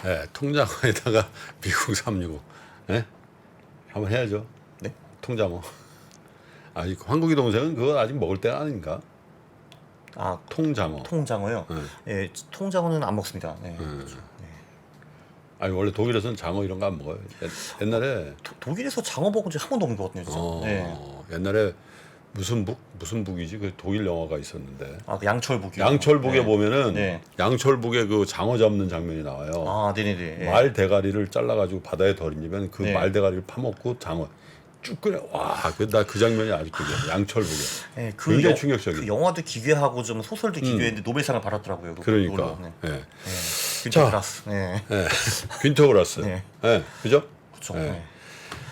네, 통장에다가 미국 365. 네? 한번 해야죠. 네? 통장어. 아니 황국이 동생은 그거 아직 먹을 때가 아닌가? 아, 통장어. 통장어요? 예, 통장어는 안 먹습니다. 네. 그렇죠. 네. 아니 원래 독일에서는 장어 이런 거 안 먹어요. 옛날에 독일에서 장어 먹은 지 한 번도 없는 것 같네요, 진짜. 네. 옛날에 무슨 북이지? 그 독일 영화가 있었는데. 아, 그 양철북이. 양철북에 네. 보면은 네. 양철북에 그 장어 잡는 장면이 나와요. 아, 네네네. 예. 말 대가리를 잘라가지고 바다에 던지면 그 네. 말 대가리를 파먹고 장어 쭉 끓여. 와, 나 그 장면이 아직도 기억나. 양철북에. 네, 굉장히 충격적이에요. 그 영화도 기괴하고 좀 소설도 기괴했는데 노벨상을 받았더라고요. 그러니까. 그걸로. 네. 예. 네. 자. 빈터그라스. 네. 예. 퀸터 그라스. 네. 예. 그죠? 그렇죠. 예. 네.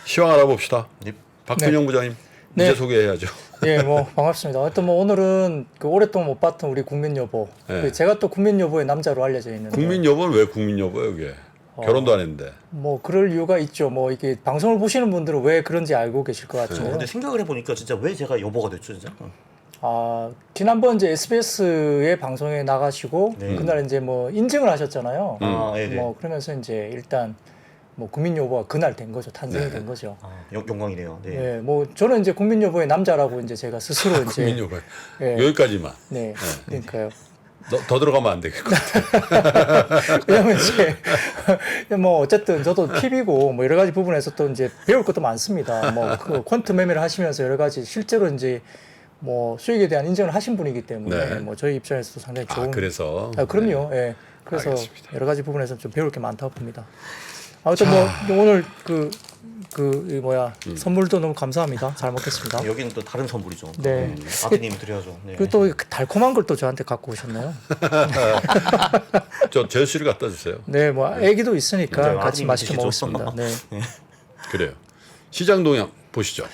시황 알아봅시다. 네. 박근영 부장님 네. 이제 소개해야죠. 예, 뭐 반갑습니다. 하여튼 뭐 오늘은 그 오랫동안 못 봤던 우리 국민 여보. 네. 그 제가 또 국민 여보의 남자로 알려져 있는데. 국민 여보는 왜 국민 여보예요, 이게? 결혼도 안 했는데. 뭐 그럴 이유가 있죠. 뭐 이게 방송을 보시는 분들은 왜 그런지 알고 계실 것 같죠. 근데 생각을 해보니까 진짜 왜 제가 여보가 됐죠, 진짜? 아, 지난번 이제 SBS의 방송에 나가시고 네. 그날 이제 뭐 인증을 하셨잖아요. 아, 네네. 뭐 그러면서 이제 일단 뭐 국민 여보가 그날 된 거죠. 탄생이 네. 된 거죠. 아, 영광이네요. 네. 예, 뭐 저는 이제 국민 여보의 남자라고 이제 제가 스스로 이제 국민 여보. 예. 여기까지만. 네, 그러니까요. 더 들어가면 안 되겠고. 왜냐면 이제 뭐 어쨌든 저도 TV고 뭐 여러 가지 부분에서 또 이제 배울 것도 많습니다. 뭐 그 퀀트 매매를 하시면서 여러 가지 실제로 이제 뭐 수익에 대한 인정을 하신 분이기 때문에 네. 뭐 저희 입장에서도 상당히 좋은. 그래서. 아, 그럼요. 예. 그래서 알겠습니다. 여러 가지 부분에서 좀 배울 게 많다고 봅니다. 아무튼 뭐 오늘 이 뭐야 선물도 너무 감사합니다. 잘 먹겠습니다. 네, 여기는 또 다른 선물이죠. 네. 아드님이 드려야죠. 네. 그 또 달콤한 걸 또 저한테 갖고 오셨나요? 저 제수씨를 갖다 주세요. 네, 뭐 아기도 있으니까 네, 같이 아드님이 맛있게 드시죠. 먹었습니다. 네. 그래요. 시장 동향 보시죠.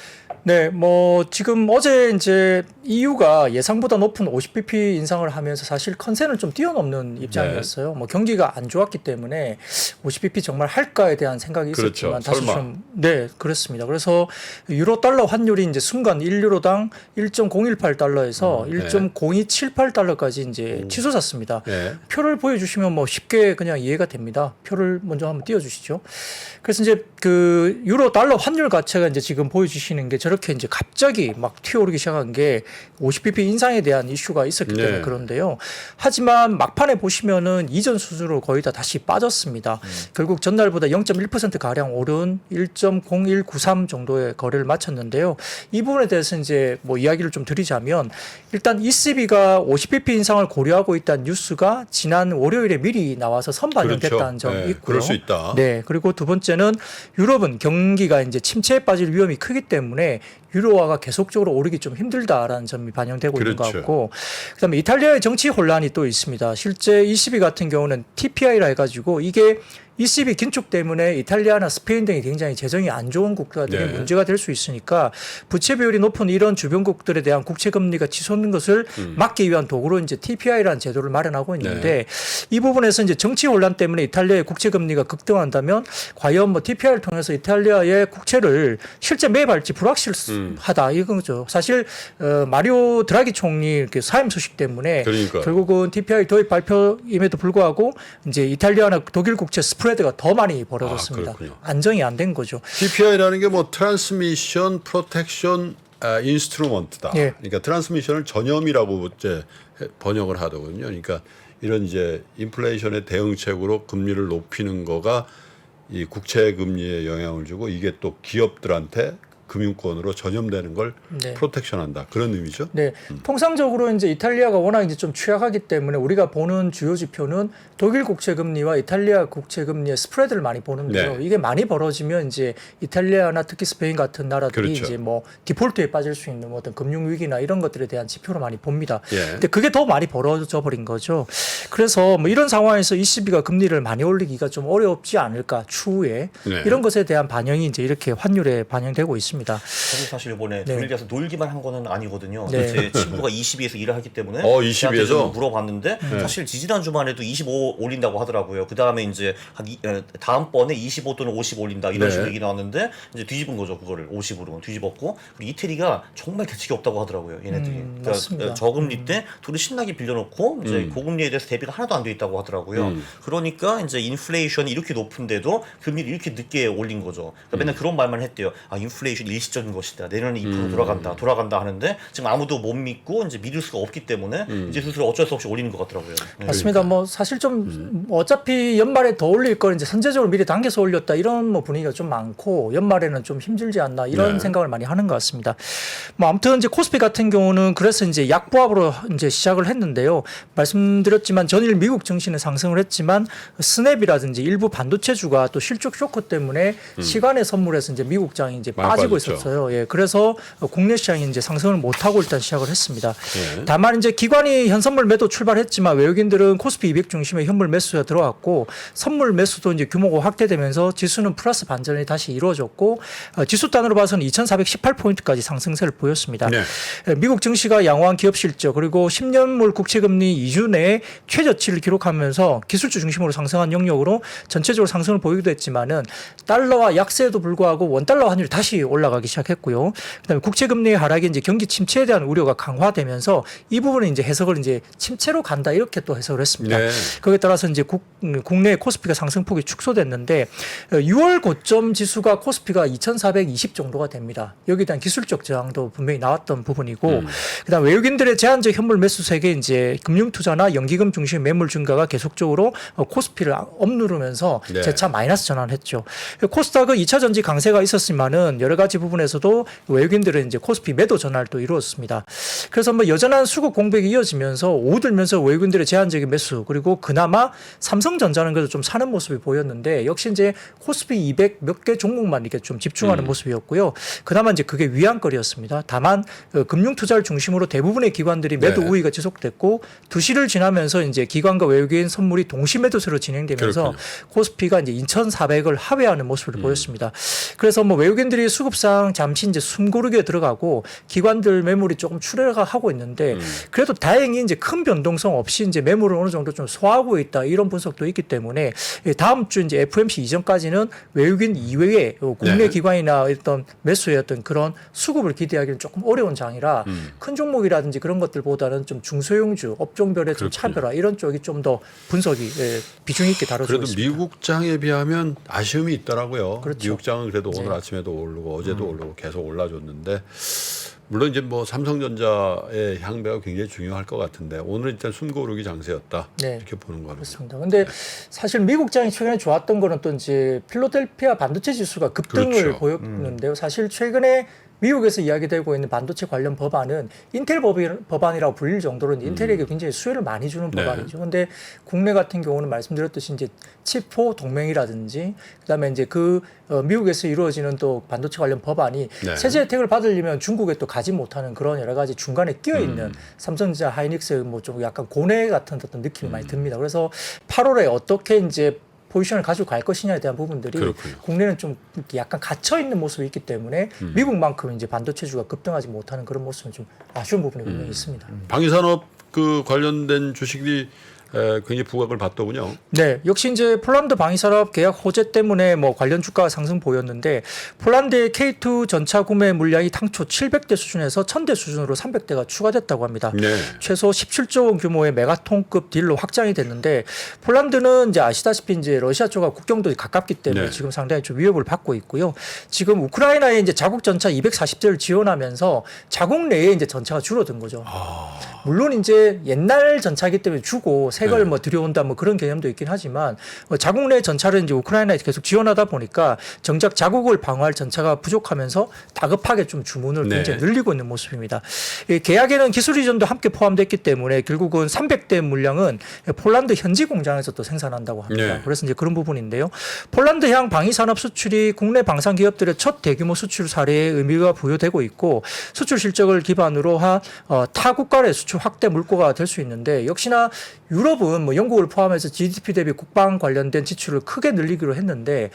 네, 뭐 지금 어제 이제 EU가 예상보다 높은 50bp 인상을 하면서 사실 컨센을 좀 뛰어넘는 입장이었어요. 뭐 경기가 안 좋았기 때문에 50bp 정말 할까에 대한 생각이 있었지만 그렇죠. 다시 설마. 좀 네, 그렇습니다. 그래서 유로 달러 환율이 이제 순간 1유로당 1.018달러에서 1.0278달러까지 이제 치솟았습니다. 네. 표를 보여주시면 뭐 쉽게 그냥 이해가 됩니다. 표를 먼저 한번 띄워주시죠. 그래서 이제 그 유로 달러 환율 가치가 이제 지금 보여주시는 게 저렇게 이제 갑자기 막 튀어오르기 시작한 게 50bp 인상에 대한 이슈가 있었기 때문에 네. 그런데요. 하지만 막판에 보시면은 이전 수준으로 거의 다 다시 빠졌습니다. 결국 전날보다 0.1% 가량 오른 1.0193 정도의 거래를 마쳤는데요. 이 부분에 대해서 이제 뭐 이야기를 좀 드리자면 일단 ECB가 50bp 인상을 고려하고 있다는 뉴스가 지난 월요일에 미리 나와서 선반영됐다는 점이 네, 있고요. 그럴 수 있다. 네, 그리고 두 번째는 유럽은 경기가 이제 침체에 빠질 위험이 크기 때문에 유로화가 계속적으로 오르기 좀 힘들다라는 점이 반영되고 있는 것 그렇죠. 같고, 그다음에 이탈리아의 정치 혼란이 또 있습니다. 실제 ECB 같은 경우는 TPI라 해가지고 이게 ECB 긴축 때문에 이탈리아나 스페인 등이 굉장히 재정이 안 좋은 국가들이 네. 문제가 될 수 있으니까 부채 비율이 높은 이런 주변국들에 대한 국채 금리가 치솟는 것을 막기 위한 도구로 이제 TPI라는 제도를 마련하고 있는데 이 부분에서 이제 정치 혼란 때문에 이탈리아의 국채 금리가 급등한다면 과연 뭐 TPI를 통해서 이탈리아의 국채를 실제 매입할지 불확실하다 이거죠. 사실 마리오 드라기 총리 이렇게 사임 소식 때문에 그러니까. 결국은 TPI 도입 발표임에도 불구하고 이제 이탈리아나 독일 국채 스프레드가 더 많이 벌어졌습니다. 그렇군요. 안정이 안 된 거죠. TPI라는 게 뭐 트랜스미션 프로텍션 인스트루먼트다. 예. 그러니까 트랜스미션을 전염이라고 이제 번역을 하더군요. 그러니까 이런 이제 인플레이션의 대응책으로 금리를 높이는 거가 이 국채 금리에 영향을 주고 이게 또 기업들한테 금융권으로 전염되는 걸 네. 프로텍션한다. 그런 의미죠. 네, 통상적으로 이제 이탈리아가 워낙 이제 좀 취약하기 때문에 우리가 보는 주요 지표는 독일 국채 금리와 이탈리아 국채 금리의 스프레드를 많이 보는데요. 네. 이게 많이 벌어지면 이제 이탈리아나 특히 스페인 같은 나라들이 그렇죠. 이제 뭐 디폴트에 빠질 수 있는 뭐 어떤 금융 위기나 이런 것들에 대한 지표로 많이 봅니다. 예. 근데 그게 더 많이 벌어져 버린 거죠. 그래서 뭐 이런 상황에서 ECB가 금리를 많이 올리기가 좀 어렵지 않을까 추후에 네. 이런 것에 대한 반영이 이제 이렇게 환율에 반영되고 있습니다. 있습니다. 저도 사실 이번에 네. 독일에서 놀기만 한 거는 아니거든요. 네. 제 친구가 22에서 일을 하기 때문에 22에서? 저한테 좀 물어봤는데 사실 지지난 주말에도 25 올린다고 하더라고요. 그 다음에 이제 다음번에 25 또는 50 올린다 이런 네. 식으로 얘기 나왔는데 이제 뒤집은 거죠. 그거를 50으로 뒤집었고 그리고 이태리가 정말 대책이 없다고 하더라고요. 얘네들이. 맞습니다. 저금리 때 둘이 신나게 빌려놓고 이제 고금리에 대해서 대비가 하나도 안 돼 있다고 하더라고요. 그러니까 이제 인플레이션이 이렇게 높은데도 금리를 이렇게 늦게 올린 거죠. 그러니까 맨날 그런 말만 했대요. 아 인플레이션 일시적인 것이다. 내년에 2% 돌아간다 하는데 지금 아무도 못 믿고 이제 믿을 수가 없기 때문에 이제 스스로 어쩔 수 없이 올리는 것 같더라고요. 네. 맞습니다. 뭐 사실 좀 어차피 연말에 더 올릴 걸 이제 선제적으로 미리 당겨서 올렸다 이런 뭐 분위기가 좀 많고 연말에는 좀 힘들지 않나 이런 네. 생각을 많이 하는 것 같습니다. 뭐 아무튼 이제 코스피 같은 경우는 그래서 이제 약보합으로 이제 시작을 했는데요. 말씀드렸지만 전일 미국 증시는 상승을 했지만 스냅이라든지 일부 반도체주가 또 실적 쇼크 때문에 시간의 선물에서 이제 미국장이 이제 많이 빠지고 빠졌죠. 있었어요. 예, 그래서 국내 시장이 이제 상승을 못 하고 일단 시작을 했습니다. 네. 다만 이제 기관이 현선물 매도 출발했지만 외국인들은 코스피 200 중심의 현물 매수가 들어왔고 선물 매수도 이제 규모가 확대되면서 지수는 플러스 반전이 다시 이루어졌고 지수 단으로 봐서는 2,418포인트까지 상승세를 보였습니다. 네. 미국 증시가 양호한 기업 실적 그리고 10년물 국채금리 2주 내에 최저치를 기록하면서 기술주 중심으로 상승한 영역으로 전체적으로 상승을 보이기도 했지만은 달러와 약세에도 불구하고 원달러 환율이 다시 올라가기 시작했고요. 그다음에 국채금리의 하락이 이제 경기 침체에 대한 우려가 강화되면서 이 부분은 이제 해석을 이제 침체로 간다 이렇게 또 해석을 했습니다. 네. 거기에 따라서 이제 국내 코스피가 상승폭이 축소됐는데 6월 고점 지수가 코스피가 2,420 정도가 됩니다. 여기에 대한 기술적 저항도 분명히 나왔던 부분이고 그다음 외국인들의 제한적 현물 매수 세계 이제 금융 투자나 연기금 중심 매물 증가가 계속적으로 코스피를 억누르면서 네. 재차 마이너스 전환했죠. 코스닥은 2차 전지 강세가 있었지만은 여러 가지 부분에서도 외국인들은 이제 코스피 매도 전환을 또 이루었습니다. 그래서 뭐 여전한 수급 공백이 이어지면서 오들면서 외국인들의 제한적인 매수 그리고 그나마 삼성전자는 그래도 좀 사는 모습이 보였는데 역시 이제 코스피 200 몇 개 종목만 이렇게 좀 집중하는 모습이었고요. 그나마 이제 그게 위안거리였습니다. 다만 금융 투자를 중심으로 대부분의 기관들이 매도 네. 우위가 지속됐고 2시를 지나면서 이제 기관과 외국인 선물이 동시 매도세로 진행되면서 그렇군요. 코스피가 이제 2,400을 하회하는 모습을 보였습니다. 그래서 뭐 외국인들이 수급상 잠시 이제 숨고르게 들어가고 기관들 매물이 조금 출회가 하고 있는데 그래도 다행히 이제 큰 변동성 없이 이제 매물을 어느 정도 좀 소화하고 있다 이런 분석도 있기 때문에 다음 주 이제 FOMC 이전까지는 외국인 이외에 국내 네. 기관이나 어떤 매수의 어떤 그런 수급을 기대하기는 조금 어려운 장이라 큰 종목이라든지 그런 것들보다는 좀 중소형주 업종별의 좀 그렇군요. 차별화 이런 쪽이 좀 더 분석이 비중 있게 다뤄지고 그래도 있습니다. 미국장에 비하면 아쉬움이 있더라고요. 그렇죠. 미국장은 그래도 오늘 네. 아침에도 오르고 어제도 오르고 계속 올라줬는데 물론 이제 뭐 삼성전자의 향배가 굉장히 중요할 것 같은데 오늘 일단 숨고르기 장세였다 네. 이렇게 보는 거는. 그렇습니다. 근데 사실 미국장이 최근에 좋았던 거는 또 이제 필라델피아 반도체 지수가 급등을 그렇죠. 보였는데요. 사실 최근에 미국에서 이야기되고 있는 반도체 관련 법안은 인텔 법안이라고 불릴 정도로 이제 인텔에게 굉장히 수혜를 많이 주는 네. 법안이죠. 근데 국내 같은 경우는 말씀드렸듯이 이제 칩4 동맹이라든지 그다음에 이제 미국에서 이루어지는 또 반도체 관련 법안이 네. 세제 혜택을 받으려면 중국에 또 가지 못하는 그런 여러 가지 중간에 끼어 있는 삼성전자, 하이닉스 뭐 좀 약간 고뇌 같은 어떤 느낌이 많이 듭니다. 그래서 8월에 어떻게 이제 포지션을 가지고 갈 것이냐에 대한 부분들이 그렇군요. 국내는 좀 이렇게 약간 갇혀 있는 모습이 있기 때문에 미국만큼 이제 반도체주가 급등하지 못하는 그런 모습은 좀 아쉬운 부분이 분명히 있습니다. 방위산업 그 관련된 주식이 굉장히 부각을 받더군요. 네, 역시 이제 폴란드 방위산업 계약 호재 때문에 뭐 관련 주가가 상승 보였는데 폴란드의 K2 전차 구매 물량이 당초 700대 수준에서 1000대 수준으로 300대가 추가됐다고 합니다. 네. 최소 17조 원 규모의 메가톤급 딜로 확장이 됐는데 폴란드는 이제 아시다시피 이제 러시아 쪽과 국경도 가깝기 때문에 네. 지금 상당히 좀 위협을 받고 있고요. 지금 우크라이나에 이제 자국 전차 240대를 지원하면서 자국 내에 이제 전차가 줄어든 거죠. 물론 이제 옛날 전차이기 때문에 주고 새 걸 네. 뭐 들여온다 뭐 그런 개념도 있긴 하지만 자국 내 전차를 이제 우크라이나에 계속 지원하다 보니까 정작 자국을 방어할 전차가 부족하면서 다급하게 좀 주문을 네. 굉장히 늘리고 있는 모습입니다. 이 계약에는 기술 이전도 함께 포함됐기 때문에 결국은 300대 물량은 폴란드 현지 공장에서 또 생산한다고 합니다. 네. 그래서 이제 그런 부분인데요. 폴란드향 방위산업 수출이 국내 방산 기업들의 첫 대규모 수출 사례에 의미가 부여되고 있고 수출 실적을 기반으로 한 타국가의 수출 확대 물꼬가 될 수 있는데 역시나 유럽은 뭐 영국을 포함해서 GDP 대비 국방 관련된 지출을 크게 늘리기로 했는데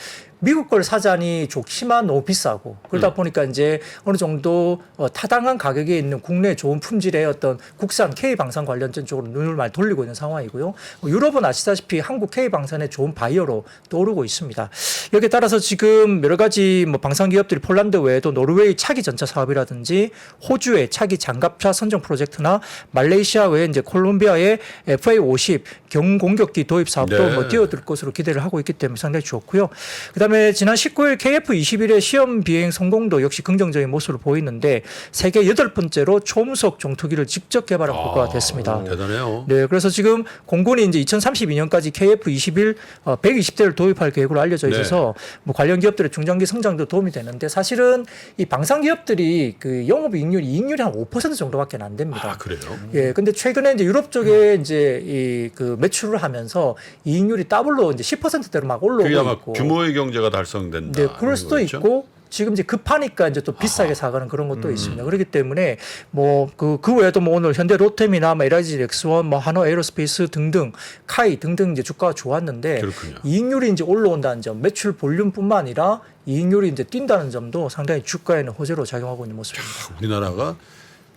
미국 걸 사자니 좋지만 너무 비싸고 그러다 보니까 이제 어느 정도 타당한 가격에 있는 국내 좋은 품질의 어떤 국산 K 방산 관련된 쪽으로 눈을 많이 돌리고 있는 상황이고요. 유럽은 아시다시피 한국 K 방산의 좋은 바이어로 떠오르고 있습니다. 여기에 따라서 지금 여러 가지 뭐 방산 기업들이 폴란드 외에도 노르웨이 차기 전차 사업이라든지 호주의 차기 장갑차 선정 프로젝트나 말레이시아 외에 이제 콜롬비아의 FA-50 경공격기 도입 사업도 네. 뭐 뛰어들 것으로 기대를 하고 있기 때문에 상당히 좋고요. 그다음에 지난 19일 KF-21의 시험 비행 성공도 역시 긍정적인 모습을 보이는데 세계 8번째로 초음속 종투기를 직접 개발한 국가가 됐습니다. 대단해요. 네, 그래서 지금 공군이 이제 2032년까지 KF-21 120대를 도입할 계획으로 알려져 있어서 뭐 관련 기업들의 중장기 성장도 도움이 되는데 사실은 이 방산 기업들이 그 이익률이 한 5% 정도밖에 안 됩니다. 아, 그래요? 예, 근데 최근에 이제 유럽 쪽에 이제 이 그 매출을 하면서 이익률이 더블로 이제 10%대로 막 올라오고 그게 아마 있고. 규모의 경제가 달성된다. 네, 그럴 이런 수도 거겠죠? 있고 지금 이제 급하니까 이제 또 비싸게 사가는 그런 것도 있습니다. 그렇기 때문에 뭐 그 외에도 뭐 오늘 현대 로템이나 뭐 LIG 렉스원, 뭐 한화 에어로스페이스 등등, 카이 등등 이제 주가가 좋았는데 그렇군요. 이익률이 이제 올라온다는 점, 매출 볼륨뿐만 아니라 이익률이 이제 뛴다는 점도 상당히 주가에는 호재로 작용하고 있는 모습입니다. 우리나라가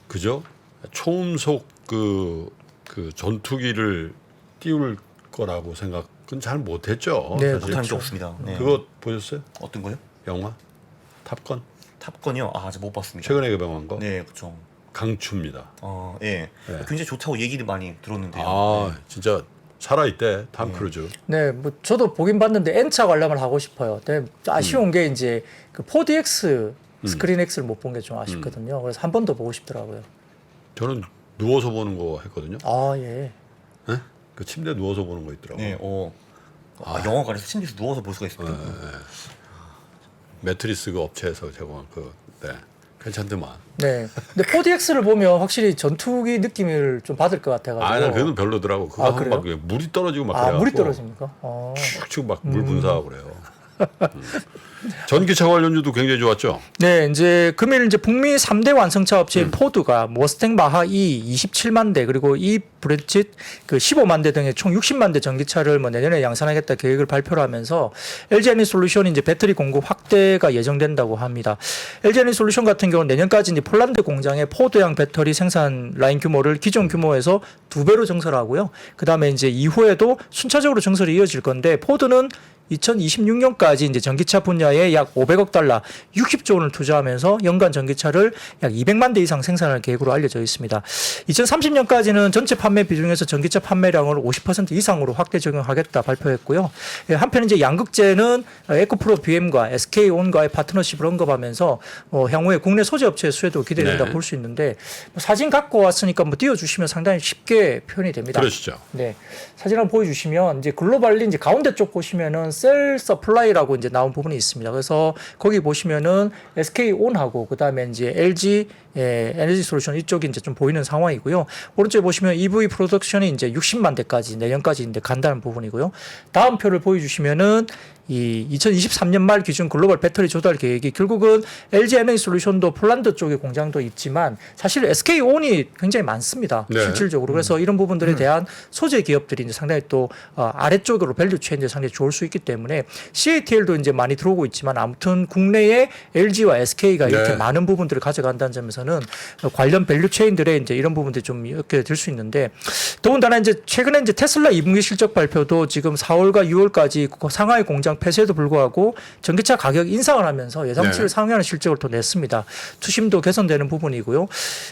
그죠? 초음속 그 전투기를 띄울 거라고 생각은 잘 못했죠. 네, 사실. 못하는 게 없습니다. 네. 그거 보셨어요? 어떤 거요? 영화 탑건 탑건이요? 아, 아직 못 봤습니다. 최근에 개봉한 거 네, 그렇죠. 강추입니다. 예. 네. 굉장히 좋다고 얘기를 많이 들었는데요. 아 진짜 살아있대 탐 크루즈. 네, 뭐 저도 보긴 봤는데 N차 관람을 하고 싶어요. 근데 아쉬운 게 이제 그 4DX 스크린 X를 못 본 게 좀 아쉽거든요. 그래서 한 번 더 보고 싶더라고요. 저는 누워서 보는 거 했거든요. 아, 예. 네? 그 침대 누워서 보는 거 있더라고. 네, 영화관에서 침대에서 누워서 볼 수가 있습니다. 매트리스 그 업체에서 제공한 네. 괜찮더만. 네. 근데 4DX를 보면 확실히 전투기 느낌을 좀 받을 것 같아가지고. 아, 난 그래도 별로더라고. 그거 아, 하면 막 그래요? 물이 떨어지고 막 아, 그래갖고 물이 떨어집니까? 축축 막 물 분사하고 그래요. 전기차 관련주도 굉장히 좋았죠. 네, 이제 금일 이제 북미 3대 완성차 업체인 포드가 머스탱 마하 E 27만 대 그리고 이 브레짓 그 15만 대 등의 총 60만 대 전기차를 뭐 내년에 양산하겠다 계획을 발표를 하면서 LG 에너지솔루션이 이제 배터리 공급 확대가 예정된다고 합니다. LG 에너지솔루션 같은 경우는 내년까지 이제 폴란드 공장에 포드형 배터리 생산 라인 규모를 기존 규모에서 2배로 증설하고요. 그다음에 이제 이후에도 순차적으로 증설이 이어질 건데 포드는 2026년까지 이제 전기차 분야에 약 500억 달러, 60조 원을 투자하면서 연간 전기차를 약 200만 대 이상 생산할 계획으로 알려져 있습니다. 2030년까지는 전체 판매 비중에서 전기차 판매량을 50% 이상으로 확대 적용하겠다 발표했고요. 한편 이제 양극재는 에코프로 BM과 SK온과의 파트너십을 언급하면서 향후에 국내 소재 업체의 수혜도 기대된다 네. 볼 수 있는데 사진 갖고 왔으니까 뭐 띄워주시면 상당히 쉽게 표현이 됩니다. 그러시죠. 네, 사진 한번 보여주시면 이제 글로벌리 이제 가운데 쪽 보시면은 셀 서플라이라고 이제 나온 부분이 있습니다. 그래서 거기 보시면은 SK온하고 그다음에 이제 LG 에너지 솔루션 이쪽이 이제 좀 보이는 상황이고요. 오른쪽에 보시면 EV 프로덕션이 이제 60만 대까지 내년까지 이제 간다는 부분이고요. 다음 표를 보여주시면은 이 2023년 말 기준 글로벌 배터리 조달 계획이 결국은 LG 에너지 솔루션도 폴란드 쪽에 공장도 있지만 사실 SK온이 굉장히 많습니다. 네. 실질적으로. 그래서 이런 부분들에 대한 소재 기업들이 이제 상당히 또 아래쪽으로 밸류 체인이 상당히 좋을 수 있기 때문에 CATL도 이제 많이 들어오고 있지만 아무튼 국내에 LG와 SK가 이렇게 네. 많은 부분들을 가져간다는 점에서는 관련 밸류 체인들의 이제 이런 부분들이 좀 이렇게 될 수 있는데 더군다나 이제 최근에 이제 테슬라 2분기 실적 발표도 지금 4월과 6월까지 상하이 공장 폐쇄에도 불구하고 전기차 가격 인상을 하면서 예상치를 네. 상회하는 실적을 또 냈습니다. 투심도 개선되는 부분이고요.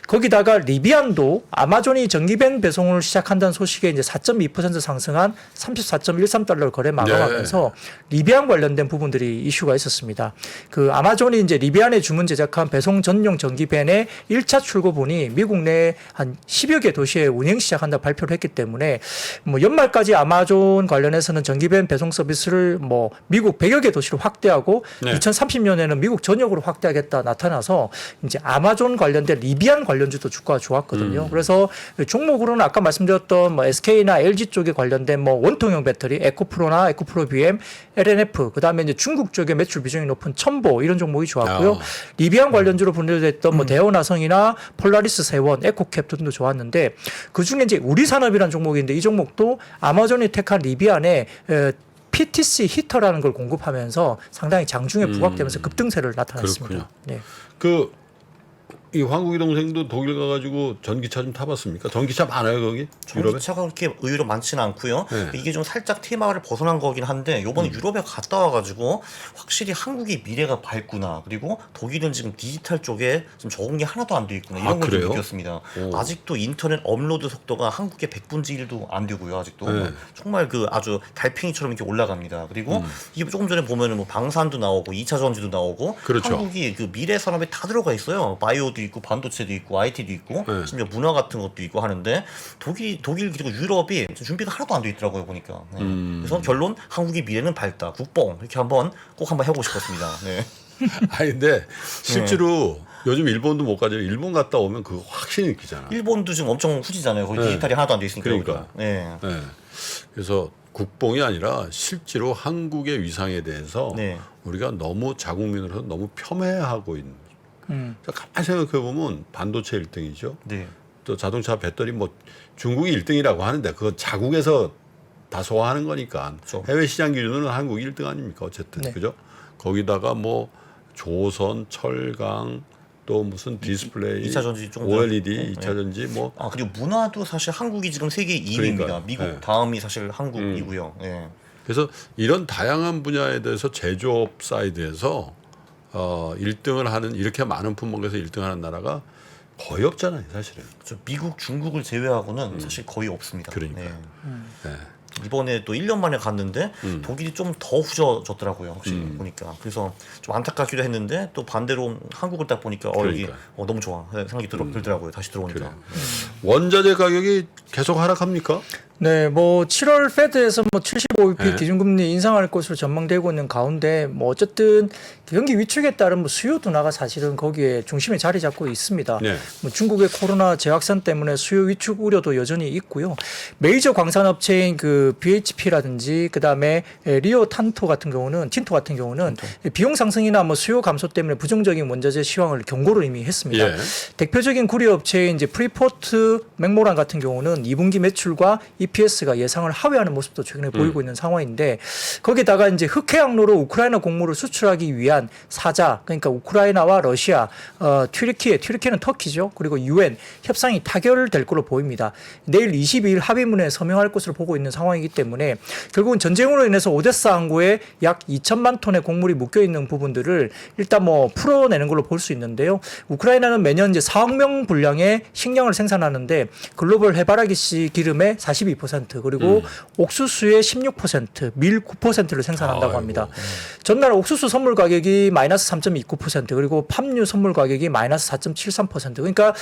거기다가 리비안도 아마존이 전기밴 배송을 시작한다는 소식에 이제 4.2% 상승한 34.13달러를 거래 마감하면서 리비안 관련된 부분들이 이슈가 있었습니다. 그 아마존이 이제 리비안에 주문 제작한 배송 전용 전기밴의 1차 출고분이 미국 내 한 10여 개 도시에 운행 시작한다 발표를 했기 때문에 뭐 연말까지 아마존 관련해서는 전기밴 배송 서비스를 뭐 미국 100여 개 도시로 확대하고 네. 2030년에는 미국 전역으로 확대하겠다 나타나서 이제 아마존 관련된 리비안 관련주도 주가가 좋았거든요. 그래서 종목으로는 아까 말씀드렸던 뭐 SK나 LG 쪽에 관련된 뭐 원통형 배터리 에코프로나 에코프로 BM, LNF 그다음에 이제 중국 쪽에 매출 비중이 높은 첨보 이런 종목이 좋았고요. 리비안 관련주로 분류됐던 뭐 대원화성이나 폴라리스 세원, 에코캡 등도 좋았는데 그 중에 이제 우리 산업이라는 종목인데 이 종목도 아마존이 택한 리비안에 PTC 히터라는 걸 공급하면서 상당히 장중에 부각되면서 급등세를 나타냈습니다. 그렇군요. 네. 이 황국이 동생도 독일 가가지고 전기차 좀 타봤습니까? 전기차 많아요 거기? 유럽에? 전기차가 그렇게 의외로 많지는 않고요. 네. 이게 좀 살짝 테마를 벗어난 거긴 한데 요번에 유럽에 갔다 와가지고 확실히 한국의 미래가 밝구나. 그리고 독일은 지금 디지털 쪽에 좀 적응이 하나도 안 돼 있구나. 이런 걸 좀 그래요? 느꼈습니다. 아직도 인터넷 업로드 속도가 한국의 100분의 1도 안 되고요. 아직도 네. 정말 그 아주 달팽이처럼 이렇게 올라갑니다. 그리고 이게 조금 전에 보면은 뭐 방산도 나오고 2차 전지도 나오고 그렇죠. 한국이 그 미래 산업에 다 들어가 있어요. 바이오도 있고 반도체도 있고 IT도 있고 네. 심지어 문화 같은 것도 있고 하는데 독일 그리고 유럽이 준비가 하나도 안 돼 있더라고요 보니까. 네. 그래서 결론 한국의 미래는 밝다. 국뽕 이렇게 꼭 한번 해보고 싶었습니다. 네. 아니 근데 실제로 요즘 일본도 못 가죠. 일본 갔다 오면 그거 확실히 느끼잖아. 일본도 지금 엄청 후지잖아요. 거기 네. 디지털이 하나도 안 돼 있으니까. 그러니까. 여기가. 네. 네. 그래서 국뽕이 아니라 실제로 한국의 위상에 대해서 네. 우리가 너무 자국민으로서 너무 폄훼하고 있는. 가만히 생각해 보면 반도체 1등이죠. 네. 또 자동차 배터리 뭐 중국이 1등이라고 하는데 그건 자국에서 다 소화하는 거니까 그렇죠. 해외 시장 기준으로는 한국이 1등 아닙니까 어쨌든 네. 그죠? 거기다가 뭐 조선, 철강 또 무슨 디스플레이, 2차 전지 조금 OLED, 전- 2차 전지 뭐 그리고 문화도 사실 한국이 지금 세계 2위입니다. 그러니까요. 미국 네. 다음이 사실 한국이고요. 네. 그래서 이런 다양한 분야에 대해서 제조업 사이드에서 1등을 하는 이렇게 많은 품목에서 1등하는 나라가 거의 없잖아요, 사실은. 그렇죠. 미국, 중국을 제외하고는 사실 거의 없습니다. 그러니까요. 네. 이번에 또 1년 만에 갔는데 독일이 좀 더 후져졌더라고요. 혹시 보니까. 그래서 좀 안타깝기도 했는데 또 반대로 한국을 딱 보니까 여기 그러니까요. 너무 좋아 생각이 들더라고요. 다시 들어오니까. 그래요. 원자재 가격이 계속 하락합니까? 네, 뭐 7월 페드에서 뭐 75bp 네. 기준금리 인상할 것으로 전망되고 있는 가운데 뭐 어쨌든 경기 위축에 따른 뭐 수요 둔화가 사실은 거기에 중심에 자리 잡고 있습니다. 네. 뭐 중국의 코로나 재확산 때문에 수요 위축 우려도 여전히 있고요. 메이저 광산업체인 그 BHP라든지 그다음에 리오 탄토 같은 경우는 틴토 같은 경우는 비용 상승이나 뭐 수요 감소 때문에 부정적인 원자재 시황을 경고를 이미 했습니다. 예. 대표적인 구리 업체인 이제 프리포트 맥모란 같은 경우는 2분기 매출과 EPS가 예상을 하회하는 모습도 최근에 보이고 있는 상황인데 거기다가 이제 흑해양로로 우크라이나 곡물을 수출하기 위한 사자 그러니까 우크라이나와 러시아, 튀르키예는 터키죠. 그리고 UN 협상이 타결될 걸로 보입니다. 내일 22일 합의문에 서명할 것으로 보고 있는 상황이기 때문에 결국은 전쟁으로 인해서 오데사 항구에 약 2천만 톤의 곡물이 묶여 있는 부분들을 일단 뭐 풀어내는 걸로 볼 수 있는데요. 우크라이나는 매년 이제 4억 명 분량의 식량을 생산하는데 글로벌 해바라기씨 기름의 42% 그리고 옥수수의 16%, 밀 9%를 생산한다고 아이고. 합니다. 전날 옥수수 선물 가격이 마이너스 3.29% 그리고 팜유 선물 가격이 마이너스 4.73% 그러니까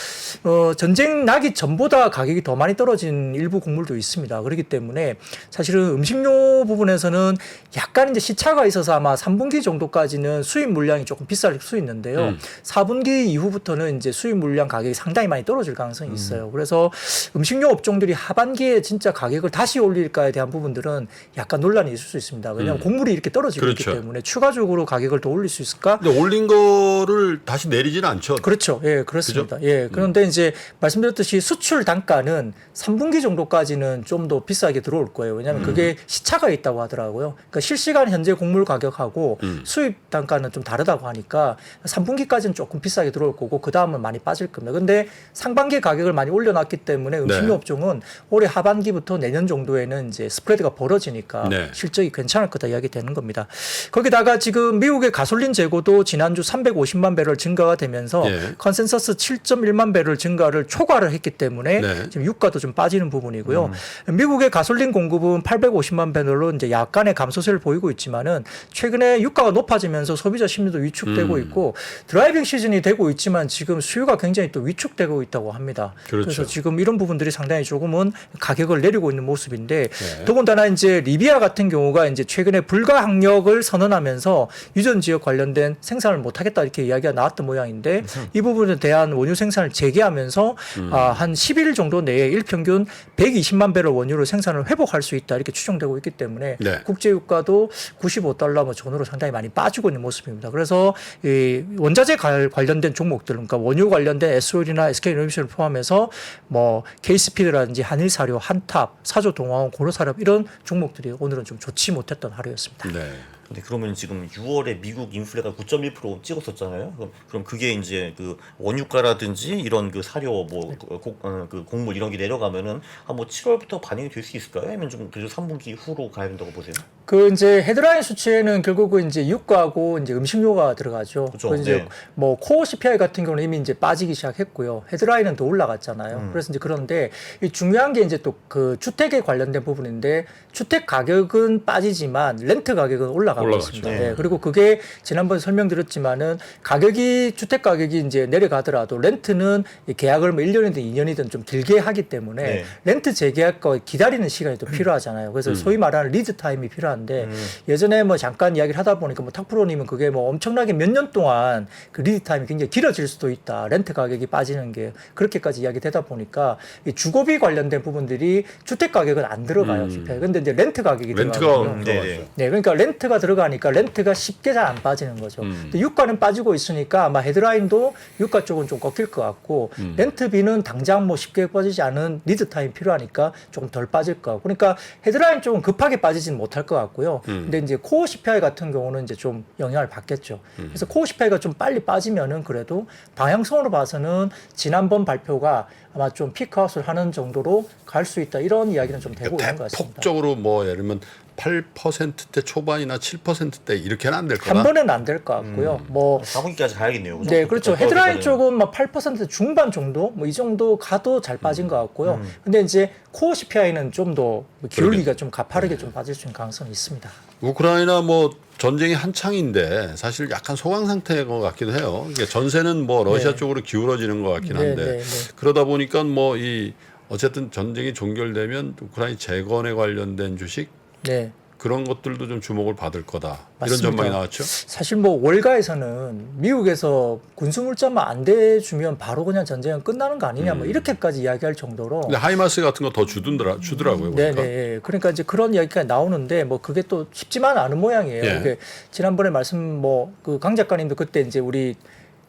전쟁 나기 전보다 가격이 더 많이 떨어진 일부 곡물도 있습니다. 그렇기 때문에 사실은 음식료 부분에서는 약간 이제 시차가 있어서 아마 3분기 정도까지는 수입 물량이 조금 비쌀 수 있는데요. 4분기 이후부터는 이제 수입 물량 가격이 상당히 많이 떨어질 가능성이 있어요. 그래서 음식료 업종들이 하반기에 진짜 가격을 다시 올릴까에 대한 부분들은 약간 논란이 있을 수 있습니다. 왜냐하면 곡물이 이렇게 떨어지고 그렇죠. 있기 때문에 추가적으로 가격을 더 올릴 수 있을까? 근데 올린 거를 다시 내리지는 않죠. 그렇죠. 예, 그렇습니다. 예. 그런데 이제 말씀드렸듯이 수출 단가는 3분기 정도까지는 좀 더 비싸게 들어올 거예요. 왜냐하면 그게 시차가 있다고 하더라고요. 그러니까 실시간 현재 곡물 가격하고 수입 단가는 좀 다르다고 하니까 3분기까지는 조금 비싸게 들어올 거고 그 다음은 많이 빠질 겁니다. 근데 상반기 가격을 많이 올려놨기 때문에 음식료 네. 업종은 올해 하반기부터 내년 정도에는 이제 스프레드가 벌어지니까 네. 실적이 괜찮을 거다 이야기 되는 겁니다. 거기다가 지금 미국의 가솔린 재고도 지난주 350만 배럴 증가가 되면서 예. 컨센서스 7.1만 배럴 증가를 초과를 했기 때문에 네. 지금 유가도 좀 빠지는 부분이고요. 미국의 가솔린 공급은 850만 배럴로 이제 약간의 감소세를 보이고 있지만은 최근에 유가가 높아지면서 소비자 심리도 위축되고 있고 드라이빙 시즌이 되고 있지만 지금 수요가 굉장히 또 위축되고 있다고 합니다. 그렇죠. 그래서 지금 이런 부분들이 상당히 조금은 가격을 내리고 있는 모습인데 네. 더군다나 이제 리비아 같은 경우가 이제 최근에 불가항력을 선언하면서 유전 지역 관련된 생산을 못하겠다 이렇게 이야기가 나왔던 모양인데 이 부분에 대한 원유 생산을 재개하면서 한 10일 정도 내에 일평균 120만 배럴 원유를 생산을 회복할 수 있다 이렇게 추정되고 있기 때문에 네. 국제유가도 95달러 뭐 전후로 상당히 많이 빠지고 있는 모습입니다. 그래서 이 원자재 관련된 종목들 그러니까 원유 관련된 SOL이나 SK이노베이션을 포함해서 뭐 K스피드라든지 한일사료, 한타 탑, 사조동화원, 고려사립 이런 종목들이 오늘은 좀 좋지 못했던 하루였습니다. 네. 근데 그러면 지금 6월에 미국 인플레가 9.1% 찍었었잖아요. 그럼 그게 이제 그 원유가라든지 이런 그 사료 그 곡물 이런 게 내려가면은 뭐 7월부터 반영이 될 수 있을까요? 아니면 좀 그래도 3분기 후로 가야 된다고 보세요? 그 이제 헤드라인 수치에는 결국은 이제 유가하고 이제 음식료가 들어가죠. 그렇죠. 그 이제 네. 뭐 코어 CPI 같은 경우는 이미 이제 빠지기 시작했고요. 헤드라인은 더 올라갔잖아요. 그래서 이제 그런데 이 중요한 게 이제 또 그 주택에 관련된 부분인데 주택 가격은 빠지지만 렌트 가격은 올라가고 올라가죠. 있습니다. 네. 네. 그리고 그게 지난번에 설명드렸지만은 가격이 주택 가격이 이제 내려가더라도 렌트는 이 계약을 뭐 1년이든 2년이든 좀 길게 하기 때문에 네. 렌트 재계약과 기다리는 시간이 또 필요하잖아요. 그래서 소위 말하는 리드 타임이 필요한데 예전에 뭐 잠깐 이야기를 하다 보니까 뭐 탁프로님은 그게 뭐 엄청나게 몇 년 동안 그 리드 타임이 굉장히 길어질 수도 있다. 렌트 가격이 빠지는 게 그렇게까지 이야기되다 보니까 이 주거비 관련된 부분들이 주택 가격은 안 들어가요. 근데 이제 렌트 가격이 렌트가 들어가거든요. 들어가죠. 네, 그러니까 렌트가 들어가니까 렌트가 쉽게 잘 안 빠지는 거죠. 근데 유가는 빠지고 있으니까 아마 헤드라인도 유가 쪽은 좀 꺾일 것 같고 렌트비는 당장 뭐 쉽게 빠지지 않은 리드 타임 필요하니까 조금 덜 빠질 것 같고 그러니까 헤드라인 쪽은 급하게 빠지지는 못할 것 같고요. 근데 이제 코어 CPI 같은 경우는 이제 좀 영향을 받겠죠. 그래서 코어 CPI가 좀 빨리 빠지면은 그래도 방향성으로 봐서는 지난번 발표가 아마 좀 피크아웃을 하는 정도로 갈 수 있다 이런 이야기는 좀 되고 있는 것 같습니다. 대폭적으로 뭐 예를 들면 8%대 초반이나 7%대 이렇게는 안 될 거다. 한 번에는 안 될 것 같고요. 뭐 4분기까지 가야겠네요. 그죠? 네, 그렇죠. 그때까지는. 헤드라인 쪽은 뭐 8% 중반 정도, 뭐 이 정도 가도 잘 빠진 것 같고요. 근데 이제 코어 CPI는 좀 더 기울기가 좀 가파르게 좀 빠질 수 있는 가능성이 있습니다. 우크라이나 뭐 전쟁이 한창인데 사실 약간 소강 상태인 것 같기도 해요. 이게 전세는 뭐 러시아 네. 쪽으로 기울어지는 것 같긴 네, 한데 네, 네. 그러다 보니까 뭐 이 어쨌든 전쟁이 종결되면 우크라이나 재건에 관련된 주식 네. 그런 것들도 좀 주목을 받을 거다. 맞습니다. 이런 전망이 나왔죠. 사실 뭐 월가에서는 미국에서 군수물자만 안 대주면 바로 그냥 전쟁은 끝나는 거 아니냐 뭐 이렇게까지 이야기할 정도로 근데 하이마스 같은 거 더 주더라고요. 보니까. 네네. 그러니까 이제 그런 이야기가 나오는데 뭐 그게 또 쉽지만 않은 모양이에요. 예. 이게 지난번에 말씀 뭐 그 강 작가님도 그때 이제 우리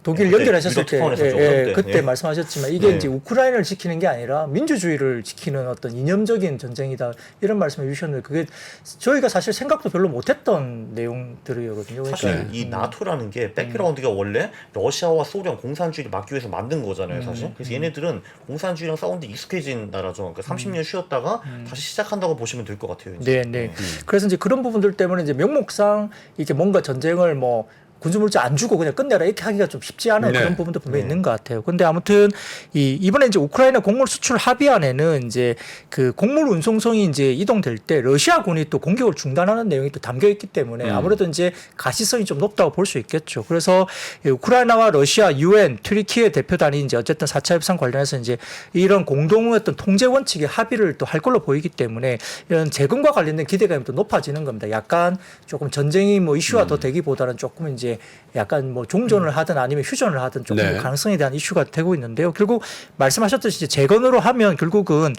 독일 그때 연결하셨을 때, 유럽 특파원에서 그때 예. 말씀하셨지만 이게 네. 이제 우크라이나를 지키는 게 아니라 민주주의를 지키는 어떤 이념적인 전쟁이다 이런 말씀을 주셨는데 그게 저희가 사실 생각도 별로 못했던 내용들이거든요. 그러니까 사실 이 나토라는 게 백그라운드가 원래 러시아와 소련 공산주의를 막기 위해서 만든 거잖아요, 사실. 그래서 얘네들은 공산주의랑 싸우는데 익숙해진 나라죠. 그러니까 30년 쉬었다가 다시 시작한다고 보시면 될 것 같아요. 이제. 네. 그래서 이제 그런 부분들 때문에 이제 명목상 이게 뭔가 전쟁을 뭐 군수물자 안 주고 그냥 끝내라 이렇게 하기가 좀 쉽지 않은 네. 그런 부분도 분명히 있는 것 같아요. 근데 아무튼 이번에 이제 우크라이나 곡물 수출 합의안에는 이제 그 곡물 운송성이 이제 이동될 때 러시아군이 또 공격을 중단하는 내용이 또 담겨 있기 때문에 아무래도 이제 가시성이 좀 높다고 볼 수 있겠죠. 그래서 우크라이나와 러시아, UN, 튀르키예 대표단이 이제 어쨌든 4차 협상 관련해서 이제 이런 공동 어떤 통제 원칙의 합의를 또 할 걸로 보이기 때문에 이런 재건과 관련된 기대감이 또 높아지는 겁니다. 약간 조금 전쟁이 뭐 이슈화 더 되기보다는 조금 이제 약간 뭐 종전을 하든 아니면 휴전을 하든 조금 네. 가능성에 대한 이슈가 되고 있는데요. 결국 말씀하셨듯이 이제 재건으로 하면 결국은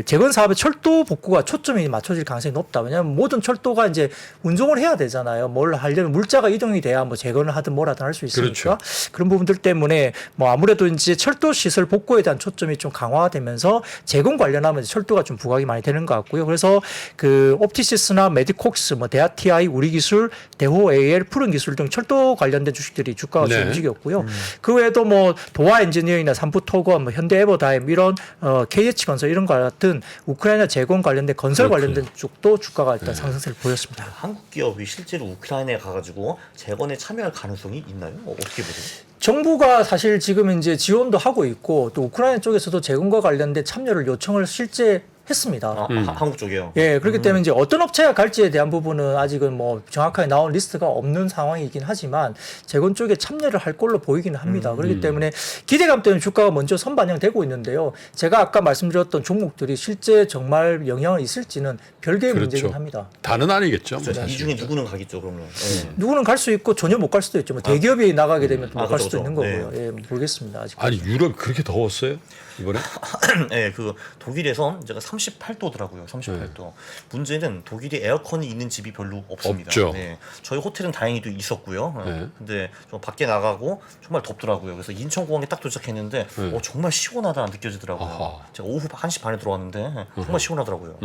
재건 사업의 철도 복구가 초점이 맞춰질 가능성이 높다. 왜냐하면 모든 철도가 이제 운송을 해야 되잖아요. 뭘 하려면 물자가 이동이 돼야 뭐 재건을 하든 뭘 하든 할 수 있으니까 그렇죠. 그런 부분들 때문에 뭐 아무래도 이제 철도 시설 복구에 대한 초점이 좀 강화되면서 재건 관련하면 철도가 좀 부각이 많이 되는 것 같고요. 그래서 그 옵티시스나 메디콕스, 뭐 데아티아이, 우리기술, 대호 AL, 푸른 기술 등 철도 관련된 주식들이 주가가 좀 네. 움직였고요. 그 외에도 뭐 도화 엔지니어링이나 삼부토건, 뭐 현대 에버다임 이런 KH건설 이런 거 같은 우크라이나 재건 관련된 건설 그렇군요. 관련된 쪽도 주가가 일단 상승세를 보였습니다. 한국 기업이 실제로 우크라이나에 가가지고 재건에 참여할 가능성이 있나요? 어떻게 보세요? 정부가 사실 지금 이제 지원도 하고 있고 또 우크라이나 쪽에서도 재건과 관련된 참여를 요청을 실제 했습니다. 한국 쪽이요. 예, 그렇기 때문에 이제 어떤 업체가 갈지에 대한 부분은 아직은 뭐 정확하게 나온 리스트가 없는 상황이긴 하지만 재건 쪽에 참여를 할 걸로 보이기는 합니다. 그렇기 때문에 기대감 때문에 주가가 먼저 선반영되고 있는데요. 제가 아까 말씀드렸던 종목들이 실제 정말 영향을 있을지는 별개의 그렇죠. 문제긴 합니다. 다는 아니겠죠. 뭐 이 사실. 중에 누구는 가겠죠, 그러면. 네. 누구는 갈 수 있고 전혀 못 갈 수도 있죠. 뭐 대기업이 나가게 되면 못 갈 그렇죠, 수도 있는 그렇죠. 거고요. 예, 모르겠습니다. 아직. 아니 유럽 그렇게 더웠어요 이번에? 네, 그 독일에서 제가 38도더라고요. 38도. 문제는 독일이 에어컨이 있는 집이 별로 없습니다. 없죠. 네. 저희 호텔은 다행히도 있었고요. 네. 근데 좀 밖에 나가고 정말 덥더라고요. 그래서 인천공항에 딱 도착했는데 정말 시원하다 느껴지더라고요. 아하. 제가 오후 1시 반에 들어왔는데 정말 시원하더라고요.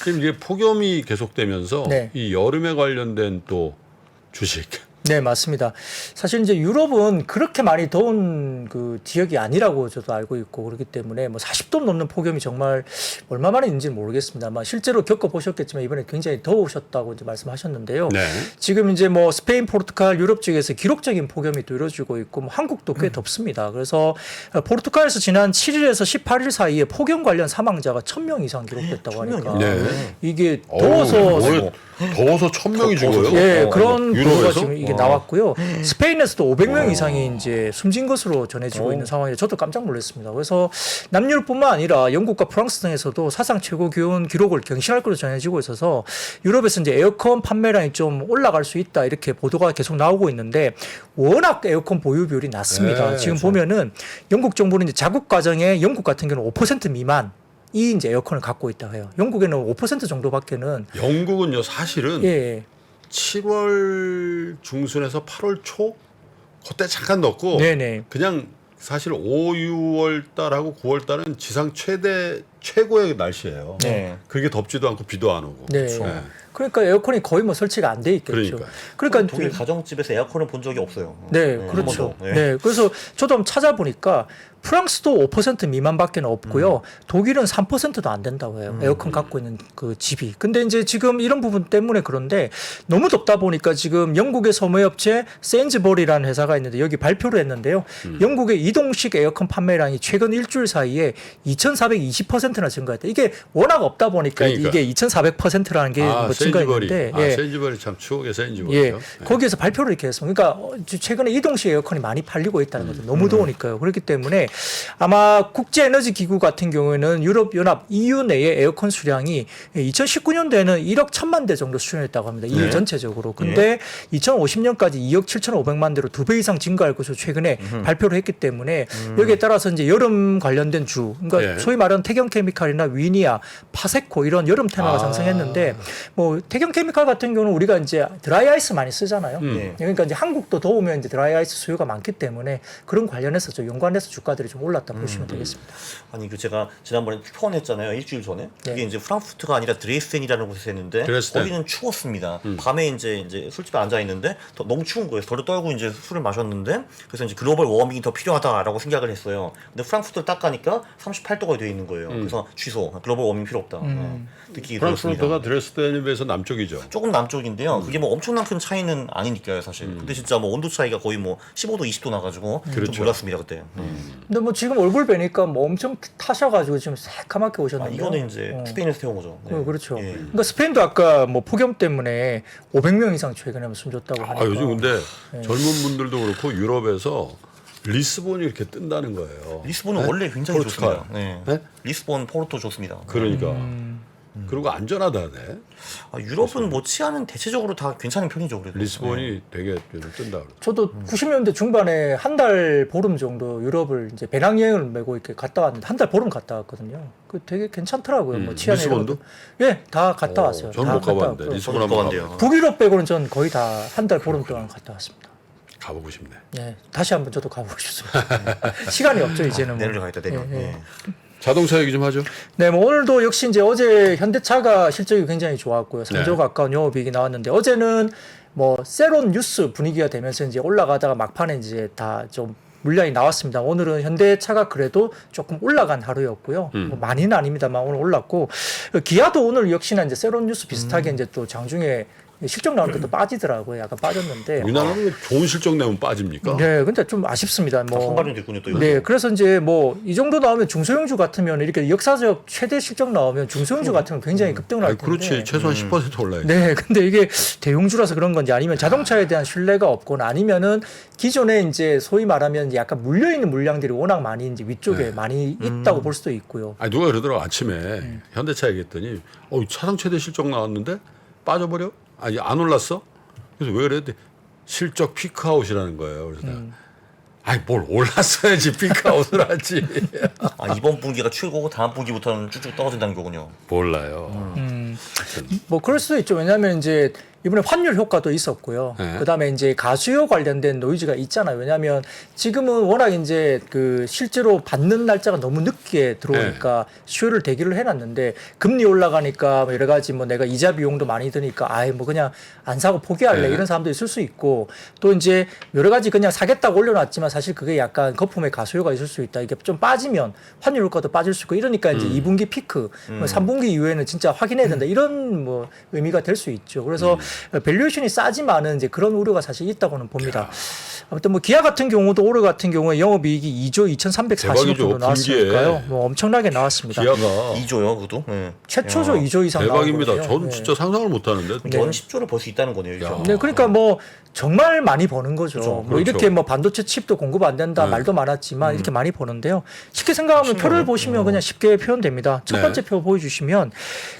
그럼 이게 폭염이 계속되면서 네. 이 여름에 관련된 또 주식. 네, 맞습니다. 사실 이제 유럽은 그렇게 많이 더운 그 지역이 아니라고 저도 알고 있고 그렇기 때문에 뭐 40도 넘는 폭염이 정말 얼마만에 있는지는 모르겠습니다. 아마 실제로 겪어보셨겠지만 이번에 굉장히 더우셨다고 이제 말씀하셨는데요. 네. 지금 이제 뭐 스페인, 포르투갈, 유럽 쪽에서 기록적인 폭염이 또 이루어지고 있고 뭐 한국도 꽤 덥습니다. 그래서 포르투갈에서 지난 7일에서 18일 사이에 폭염 관련 사망자가 1,000명 이상 기록됐다고 하니까 네. 이게 어우, 더워서 뭐야, 더워서 1,000명이 죽어요? 예, 그런 보도가 유럽에서? 지금 이게 나왔고요. 스페인에서도 500명 이상이 이제 숨진 것으로 전해지고 어. 있는 상황이라 저도 깜짝 놀랐습니다. 그래서 남유럽뿐만 아니라 영국과 프랑스 등에서도 사상 최고 기온 기록을 경신할 것으로 전해지고 있어서 유럽에서 이제 에어컨 판매량이 좀 올라갈 수 있다 이렇게 보도가 계속 나오고 있는데 워낙 에어컨 보유 비율이 낮습니다. 네, 지금 보면은 영국 정부는 이제 자국 가정에 영국 같은 경우는 5% 미만 이 이제 에어컨을 갖고 있다 해요. 영국에는 5% 정도밖에는 영국은요 사실은 예. 7월 중순에서 8월 초 그때 잠깐 넣고 네네. 그냥 사실 5, 6월 달하고 9월 달은 지상 최고의 날씨예요. 네. 그렇게 덥지도 않고 비도 안 오고. 네. 네. 그러니까 에어컨이 거의 뭐 설치가 안 돼 있겠죠. 그러니까 독일 가정집에서 에어컨을 본 적이 없어요. 네, 한 그렇죠. 번도. 네. 그래서 저도 한번 찾아보니까 프랑스도 5% 미만밖에 없고요. 독일은 3%도 안 된다고 해요. 에어컨 갖고 있는 그 집이. 근데 이제 지금 이런 부분 때문에 그런데 너무 덥다 보니까 지금 영국의 소매업체 세인즈버리라는 회사가 있는데 여기 발표를 했는데요. 영국의 이동식 에어컨 판매량이 최근 일주일 사이에 2,420%나 증가했다. 이게 워낙 없다 보니까 그러니까. 이게 2,400%라는 게 뭐 증가했는데 세인즈버리 참 추억의 예, 세인즈버리죠. 거기에서 발표를 이렇게 했습니다. 그러니까 최근에 이동식 에어컨이 많이 팔리고 있다는 거죠. 너무 더우니까요. 그렇기 때문에 아마 국제에너지기구 같은 경우에는 유럽연합 EU 내의 에어컨 수량이 2019년도에는 1억 1천만 대 정도 수준했다고 합니다. EU 네. 전체적으로. 근데 2050년까지 2억 7,500만 대로 2배 이상 증가할 것으로 최근에 발표를 했기 때문에 여기에 따라서 이제 여름 관련된 주, 그러니까 네. 소위 말하는 태경케미칼이나 위니아, 파세코 이런 여름 테마가 상승했는데 뭐 태경케미칼 같은 경우는 우리가 이제 드라이 아이스 많이 쓰잖아요. 네. 그러니까 이제 한국도 더우면 이제 드라이 아이스 수요가 많기 때문에 그런 관련해서 좀 연관해서 주가들이 좀 올랐다 보시면 되겠습니다. 아니 그 제가 지난번에 표현했잖아요. 일주일 전에. 그게 네. 이제 프랑크푸르트가 아니라 드레스덴이라는 곳에서 했는데 드레스덴. 거기는 추웠습니다. 밤에 이제 술집에 앉아 있는데 너무 추운 거예요. 덜덜 떨고 이제 술을 마셨는데 그래서 이제 글로벌 워밍이 더 필요하다라고 생각을 했어요. 근데 프랑크푸르트를 딱 가니까 38도가 되어 있는 거예요. 그래서 취소. 글로벌 워밍 필요 없다. 느끼게 되었습니다. 프랑크푸르트가 드레스덴에 비해서 남쪽이죠. 조금 남쪽인데요. 그게 뭐 엄청난 큰 차이는 아니니까요, 사실. 근데 진짜 뭐 온도 차이가 거의 뭐 15도, 20도 나가지고 그렇죠. 좀 놀랐습니다 그때. 근데 뭐 지금 얼굴 뵈니까 뭐 엄청 타셔가지고 지금 새카맣게 아, 오셨는데. 이거는 이제 스페인에서 태운 거죠. 네. 그렇죠. 예. 그러니까 스페인도 아까 뭐 폭염 때문에 500명 이상 최근에 숨졌다고 하니까. 요즘 근데 젊은 분들도 그렇고 유럽에서 리스본이 이렇게 뜬다는 거예요. 리스본은 네? 원래 굉장히 포르투갈. 좋습니다. 네. 네? 리스본, 포르토 좋습니다. 그러니까. 그리고 안전하다네. 아, 유럽은 뭐 치안은 대체적으로 다 괜찮은 편이죠, 그래도. 리스본이 되게 뜬다 그러죠. 저도 90년대 중반에 한 달 보름 정도 유럽을 이제 배낭여행을 메고 이렇게 갔다 왔는데 한 달 보름 갔다 왔거든요. 그 되게 괜찮더라고요. 뭐 치안이 리스본도? 예, 다 갔다 왔어요. 저는 다 못 갔다 가봤는데 왔고요. 리스본 저도 한번 가봤는데요. 가보고 북유럽 빼고는 전 거의 다 한 달 보름 동안 갔다 왔습니다. 가보고 싶네. 예, 다시 한번 저도 가보고 싶습니다. 시간이 없죠 이제는. 뭐. 내려가야겠다, 내려. 예, 예. 예. 자동차 얘기 좀 하죠. 네, 뭐 오늘도 역시 이제 어제 현대차가 실적이 굉장히 좋았고요. 3조 가까운 영업이익이 나왔는데 어제는 뭐 세론 뉴스 분위기가 되면서 이제 올라가다가 막판에 이제 다 좀 물량이 나왔습니다. 오늘은 현대차가 그래도 조금 올라간 하루였고요. 뭐 많이는 아닙니다만 오늘 올랐고 기아도 오늘 역시나 이제 세론 뉴스 비슷하게 이제 또 장중에 실적 나오니까 또 빠지더라고요. 약간 빠졌는데. 우리나라는 좋은 실적 내면 빠집니까? 네, 근데 좀 아쉽습니다. 뭐. 선발은 됐군요, 또 이거. 네, 그래서 이제 뭐 이 정도 나오면 중소형주 같으면 이렇게 역사적 최대 실적 나오면 중소형주 같으면 굉장히 급등을 할 텐데. 그렇지. 최소한 10% 올라야지. 네, 근데 이게 대형주라서 그런 건지 아니면 자동차에 대한 신뢰가 없거나 아니면은 기존에 이제 소위 말하면 이제 약간 물려 있는 물량들이 워낙 많이 이제 위쪽에 많이 있다고 볼 수도 있고요. 아니 누가 그러더라고 아침에 현대차 얘기했더니 차상 최대 실적 나왔는데 빠져버려? 아니 안 올랐어? 그래서 왜 그랬대? 실적 피크아웃이라는 거예요. 그래서 내가 아니 뭘 올랐어야지 픽아웃을 하지. 아, 이번 분기가 최고고 다음 분기부터는 쭉쭉 떨어진다는 거군요. 몰라요. 뭐 그럴 수도 있죠. 왜냐하면 이제 이번에 환율 효과도 있었고요. 네. 그다음에 이제 가수요 관련된 노이즈가 있잖아요. 왜냐하면 지금은 워낙 이제 그 실제로 받는 날짜가 너무 늦게 들어오니까 수요를 대기를 해놨는데 금리 올라가니까 뭐 여러 가지 뭐 내가 이자 비용도 많이 드니까 아예 뭐 그냥 안 사고 포기할래 네. 이런 사람도 있을 수 있고 또 이제 여러 가지 그냥 사겠다고 올려놨지만 사실 그게 약간 거품의 가수요가 있을 수 있다. 이게 좀 빠지면 환율 효과도 빠질 수 있고 이러니까 이제 2분기 피크, 뭐 3분기 이후에는 진짜 확인해야 된다. 이런 뭐 의미가 될 수 있죠. 그래서 밸류에이션이 싸지만은 이제 그런 우려가 사실 있다고는 봅니다. 아무튼 뭐 기아 같은 경우도 올해 같은 경우에 영업이익이 2조 2,340억 대박이죠. 정도 나왔으니까요. 뭐 엄청나게 나왔습니다. 기아가 2조요, 그도? 네. 최초죠. 2조 이상 나온 대박입니다. 거예요. 저는 네. 진짜 상상을 못하는데. 연 10조를 벌 수 있다는 거네요. 이제. 네, 그러니까 뭐 정말 많이 버는 거죠. 그렇죠. 뭐 그렇죠. 이렇게 뭐 반도체 칩도 공급 안 된다 네. 말도 많았지만 이렇게 많이 버는데요. 쉽게 생각하면 표를 보시면 그냥 쉽게 표현됩니다. 첫 네. 번째 표 보여주시면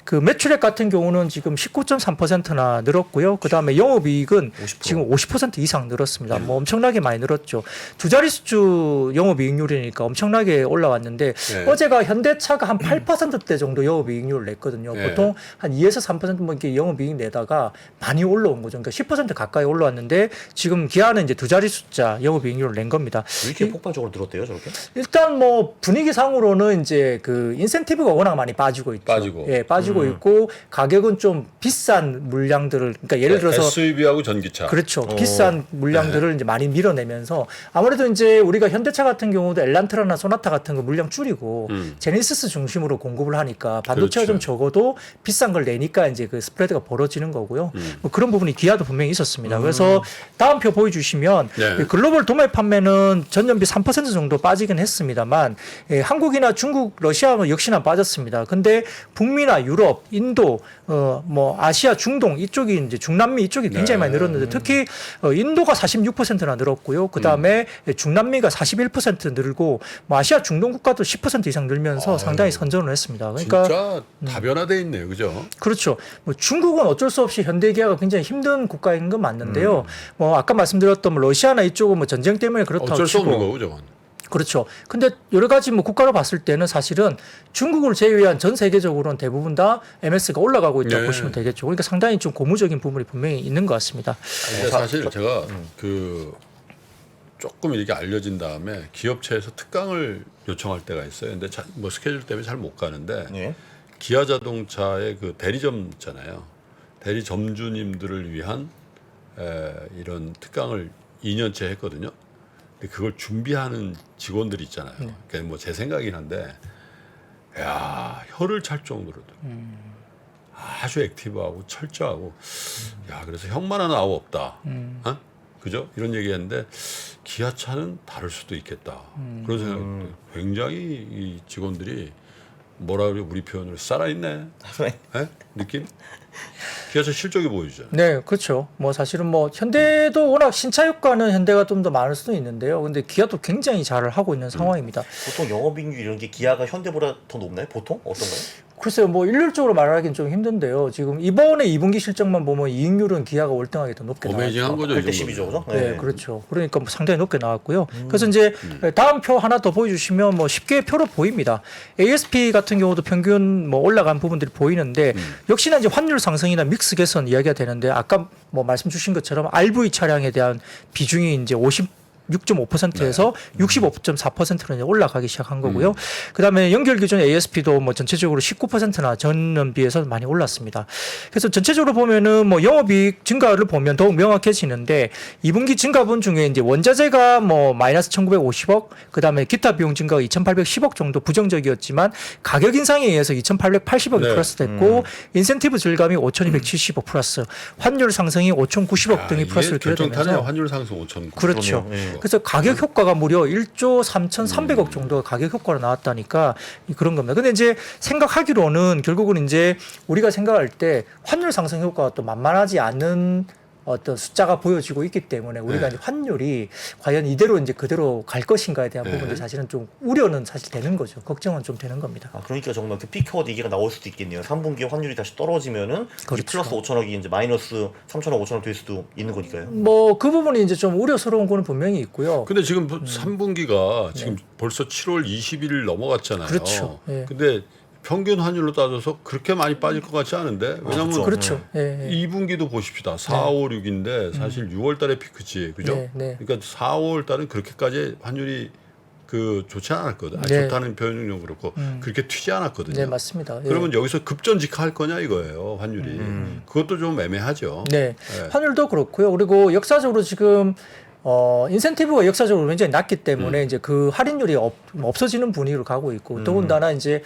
그 매출액 같은 경우는 지금 19.3%나 늘었고요. 그 다음에 영업이익은 50%. 지금 50% 이상 늘었습니다. 뭐 엄청나게 많이 늘었죠. 두 자릿수 영업이익률이니까 엄청나게 올라왔는데 네. 어제가 현대차가 한 8%대 정도 영업이익률을 냈거든요. 네. 보통 한 2에서 3%뭐 이렇게 영업이익 내다가 많이 올라온 거죠. 그러니까 10% 가까이 올라왔는데 지금 기아는 이제 두 자리 숫자 영업이익률을 낸 겁니다. 왜 이렇게 폭발적으로 늘었대요, 저렇게? 일단 뭐 분위기상으로는 이제 그 인센티브가 워낙 많이 빠지고 있죠. 빠지고. 예, 빠지고 있고 가격은 좀 비싼 물량들을 그러니까 예를 들어서 SUV하고 전기차. 그렇죠. 비싼 물량들을 이제 많이 밀어내면서 아무래도 이제 우리가 현대차 같은 경우도 엘란트라나 소나타 같은 거 물량 줄이고 제네시스 중심으로 공급을 하니까 반도체가 그렇죠. 좀 적어도 비싼 걸 내니까 이제 그 스프레드가 벌어지는 거고요. 뭐 그런 부분이 기아도 분명히 있었습니다. 그래서 다음 표 보여주시면 네. 글로벌 도매 판매는 전년비 3% 정도 빠지긴 했습니다만 한국이나 중국, 러시아 역시나 빠졌습니다. 근데 북미나 유럽, 인도, 뭐 아시아, 중동 이쪽이 이제 중남미 이쪽이 굉장히 많이 늘었는데 특히 인도가 46%나 늘었고요. 그 다음에 중남미가 41% 늘고 뭐 아시아, 중동 국가도 10% 이상 늘면서 상당히 선전을 했습니다. 그러니까 진짜 다변화돼 있네요, 그죠? 그렇죠. 뭐 중국은 어쩔 수 없이 현대기아가 굉장히 힘든 국가인 건 맞는데요. 뭐 아까 말씀드렸던 뭐 러시아나 이쪽은 뭐 전쟁 때문에 그렇다고 어쩔 수 없는 치고 거고, 저건. 그렇죠. 근데 여러 가지 뭐 국가로 봤을 때는 사실은 중국을 제외한 전 세계적으로는 대부분 다 MS가 올라가고 있다고 네. 보시면 되겠죠. 그러니까 상당히 좀 고무적인 부분이 분명히 있는 것 같습니다. 근데 사실 제가 그 조금 이렇게 알려진 다음에 기업체에서 특강을 요청할 때가 있어요. 근데 뭐 스케줄 때문에 잘 못 가는데 네. 기아 자동차의 그 대리점 있잖아요. 대리점주님들을 위한 이런 특강을 2년째 했거든요. 근데 그걸 준비하는 직원들이 있잖아요. 그러니까 뭐 제 생각이긴 한데, 야 혀를 찰 정도로 아주 액티브하고 철저하고, 야 그래서 형만한 아우 없다. 어? 그죠? 이런 얘기했는데 기아차는 다를 수도 있겠다. 그런 생각. 굉장히 이 직원들이 뭐라 그래 우리 표현으로 살아있네. 에? 느낌? 기아차 실적이 보여주잖아요. 네, 그렇죠. 뭐 사실은 뭐 현대도 워낙 신차 효과는 현대가 좀 더 많을 수도 있는데요. 근데 기아도 굉장히 잘 하고 있는 상황입니다. 보통 영업이익률 이런 게 기아가 현대보다 더 높나요? 보통? 어떤가요? 글쎄요, 뭐 일률적으로 말하기는 좀 힘든데요. 지금 이번에 2분기 실적만 보면 이익률은 기아가 월등하게 더 높게 어메이징한 나왔죠. 거죠, 이 8대 10이죠, 정도면. 그죠? 네, 그렇죠. 그러니까 뭐 상당히 높게 나왔고요. 그래서 이제 다음 표 하나 더 보여주시면 뭐 쉽게 표로 보입니다. ASP 같은 경우도 평균 뭐 올라간 부분들이 보이는데 역시나 이제 환율 상승이나 믹스 개선 이야기가 되는데 아까 뭐 말씀 주신 것처럼 RV 차량에 대한 비중이 이제 6.5%에서 65.4%로 올라가기 시작한 거고요. 그다음에 연결 기준 ASP도 뭐 전체적으로 19%나 전년비해서 많이 올랐습니다. 그래서 전체적으로 보면은 뭐 영업이익 증가를 보면 더욱 명확해지는데 2분기 증가분 중에 이제 원자재가 뭐 마이너스 1,950억, 그다음에 기타 비용 증가가 2,810억 정도 부정적이었지만 가격 인상에 의해서 2,880억이 네. 플러스 됐고 인센티브 절감이 5,270억 플러스, 환율 상승이 5,090억 등이 플러스를 결정타네요. 기록하면서 환율 상승 5,000. 그렇죠. 그러네요. 예. 그래서 가격 효과가 무려 1조 3,300억 정도가 가격 효과로 나왔다니까 그런 겁니다. 근데 이제 생각하기로는 결국은 이제 우리가 생각할 때 환율 상승 효과가 또 만만하지 않은 어떤 숫자가 보여지고 있기 때문에 우리가 이제 환율이 과연 이대로 이제 그대로 갈 것인가에 대한 부분도 사실은 좀 우려는 사실 되는 거죠. 걱정은 좀 되는 겁니다. 아, 그러니까 정말 그 피크아웃 얘기가 나올 수도 있겠네요. 3분기에 환율이 다시 떨어지면은 그렇죠. 이 플러스 5천억이 이제 마이너스 3천억 5천억 될 수도 있는 거니까요. 뭐 그 부분이 이제 좀 우려스러운 거는 분명히 있고요. 근데 지금 3분기가 지금 벌써 7월 20일 넘어갔잖아요. 그렇죠. 예. 근데 평균 환율로 따져서 그렇게 많이 빠질 것 같지 않은데 왜냐하면 그렇죠. 예, 예. 2분기도 보십시다. 4, 5, 6인데 사실 6월 달에 피크지. 그죠? 네, 네. 그러니까 4, 5월 달은 그렇게까지 환율이 좋지 않았거든. 아니, 네. 좋다는 표현은 그렇고 그렇게 튀지 않았거든요. 네, 맞습니다. 예. 그러면 여기서 급전직할 거냐 이거예요. 환율이. 그것도 좀 애매하죠. 네. 환율도 그렇고요. 그리고 역사적으로 지금 인센티브가 역사적으로 굉장히 낮기 때문에 이제 그 할인율이 없어지는 분위기로 가고 있고 더군다나 이제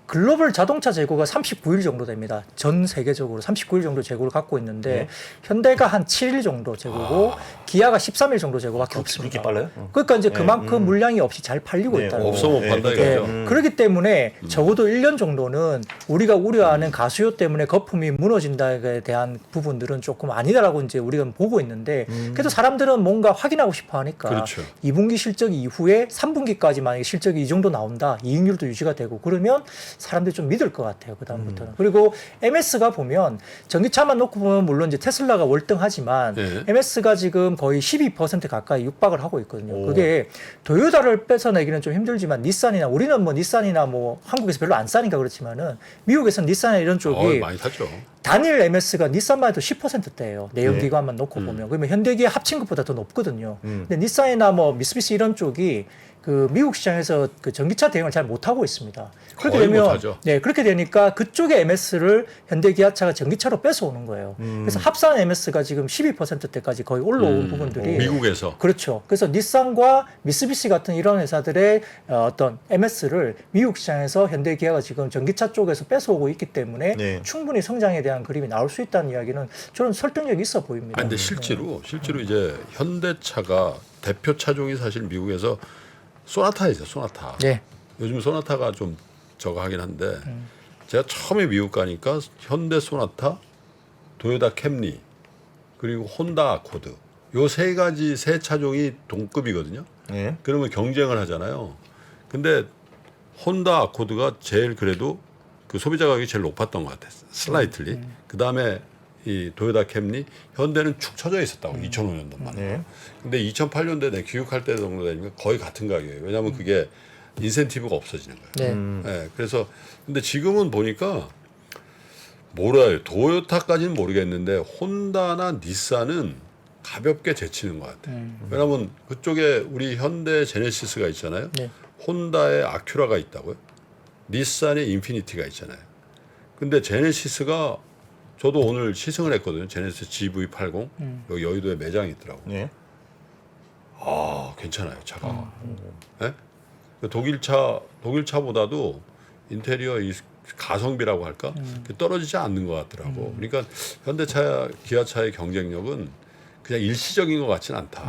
글로벌 자동차 재고가 39일 정도 됩니다. 전 세계적으로 39일 정도 재고를 갖고 있는데 현대가 한 7일 정도 재고고 기아가 13일 정도 재고밖에 없습니다. 그렇게 빨라요? 그러니까 이제 그만큼 물량이 없이 잘 팔리고 네, 있다는 없어 못 판다 예, 이거죠. 그렇기 때문에 적어도 1년 정도는 우리가 우려하는 가수요 때문에 거품이 무너진다에 대한 부분들은 조금 아니다라고 이제 우리가 보고 있는데 그래도 사람들은 뭔가 확인하고 싶어 하니까 그렇죠. 2분기 실적 이후에 3분기까지 만약에 실적이 이 정도 나온다. 이익률도 유지가 되고 그러면 사람들이 좀 믿을 것 같아요. 그다음부터는. 그리고 MS가 보면 전기차만 놓고 보면 물론 이제 테슬라가 월등하지만 네. MS가 지금 거의 12% 가까이 육박을 하고 있거든요. 오. 그게 토요타를 뺏어내기는 좀 힘들지만 닛산이나 우리는 뭐 닛산이나 뭐 한국에서 별로 안 싸니까 그렇지만은 미국에서는 닛산이나 이런 쪽이 많이 탔죠. 단일 MS가 닛산만 해도 10%대예요. 내연기관만 놓고 보면. 그러면 현대기아 합친 것보다 더 높거든요. 근데 닛산이나 뭐 미쓰비시 이런 쪽이 그 미국 시장에서 그 전기차 대응을 잘 못하고 있습니다. 그렇게 거의 되면 못하죠. 네, 그렇게 되니까 그쪽의 MS를 현대기아차가 전기차로 뺏어오는 거예요. 그래서 합산 MS가 지금 12%대까지 거의 올라온 부분들이 미국에서. 그렇죠. 그래서 닛산과 미쓰비시 같은 이런 회사들의 어떤 MS를 미국 시장에서 현대기아가 지금 전기차 쪽에서 뺏어오고 있기 때문에 네. 충분히 성장에 대한 그림이 나올 수 있다는 이야기는 저는 설득력이 있어 보입니다. 아니, 근데 실제로 이제 현대차가 대표 차종이 사실 미국에서 소나타이죠, 소나타. 네. 요즘 소나타가 좀 저거 하긴 한데 제가 처음에 미국 가니까 현대 소나타, 도요타 캠리 그리고 혼다 아코드 요 세 차종이 동급이거든요. 네. 그러면 경쟁을 하잖아요. 근데 혼다 아코드가 제일 그래도 그 소비자 가격이 제일 높았던 것 같아요. 슬라이틀리. 그 다음에 이 도요타 캠리, 현대는 축 처져 있었다고 2005년도만. 네. 근데 2008년도에 내 교육할 때 정도 되니까 거의 같은 가격이에요. 왜냐하면 그게 인센티브가 없어지는 거예요. 네. 네, 그래서 근데 지금은 보니까 몰라요. 도요타까지는 모르겠는데 혼다나 닛산은 가볍게 제치는 것 같아요. 왜냐하면 그쪽에 우리 현대 제네시스가 있잖아요. 네. 혼다의 아큐라가 있다고요. 닛산의 인피니티가 있잖아요. 근데 제네시스가 저도 오늘 시승을 했거든요. 제네시스 GV80 여기 여의도에 매장이 있더라고요. 네. 아 괜찮아요 차가. 네? 독일차보다도 인테리어 이 가성비라고 할까 떨어지지 않는 것 같더라고. 그러니까 현대차, 기아차의 경쟁력은 그냥 일시적인 것 같지는 않다.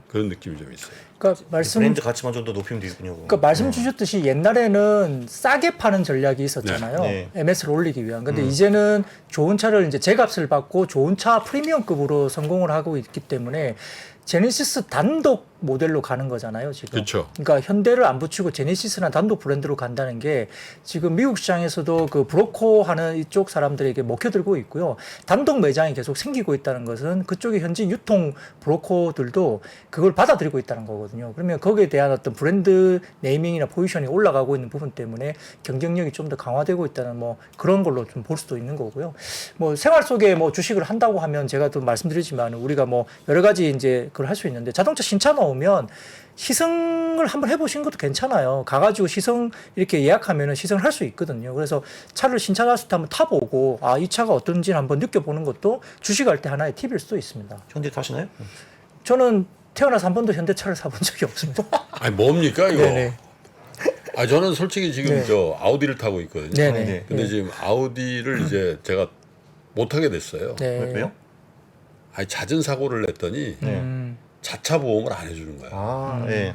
그런 느낌이 좀 있어요. 그러니까 말씀 브랜드 가치만 좀 더 높이면 되겠군요. 그러니까 말씀 주셨듯이 옛날에는 싸게 파는 전략이 있었잖아요. 네. MS를 올리기 위한. 근데 이제는 좋은 차를 이제 제값을 받고 좋은 차 프리미엄급으로 성공을 하고 있기 때문에 제네시스 단독 모델로 가는 거잖아요, 지금. 그렇죠. 그러니까 현대를 안 붙이고 제네시스나 단독 브랜드로 간다는 게 지금 미국 시장에서도 그 브로커 하는 이쪽 사람들에게 먹혀들고 있고요. 단독 매장이 계속 생기고 있다는 것은 그쪽의 현지 유통 브로커들도 그걸 받아들이고 있다는 거거든요. 그러면 거기에 대한 어떤 브랜드 네이밍이나 포지션이 올라가고 있는 부분 때문에 경쟁력이 좀 더 강화되고 있다는 뭐 그런 걸로 좀 볼 수도 있는 거고요. 뭐 생활 속에 뭐 주식을 한다고 하면 제가 또 말씀드리지만 우리가 뭐 여러 가지 이제 그걸 할 수 있는데 자동차 신차 나오면 시승을 한번 해보신 것도 괜찮아요. 가가지고 시승 이렇게 예약하면은 시승을 할 수 있거든요. 그래서 차를 신차 나왔을 때 한번 타보고 아, 이 차가 어떤지 한번 느껴보는 것도 주식할 때 하나의 팁일 수도 있습니다. 현대 타시나요? 저는 태어나서 한 번도 현대차를 사본 적이 없습니다. 아니 뭡니까 이거? 네네. 아 저는 솔직히 지금 네. 저 아우디를 타고 있거든요. 네네. 네. 근데 지금 아우디를 이제 제가 못 타게 됐어요. 네. 왜요? 아니 잦은 사고를 냈더니 자차 보험을 안 해주는 거야. 아, 네.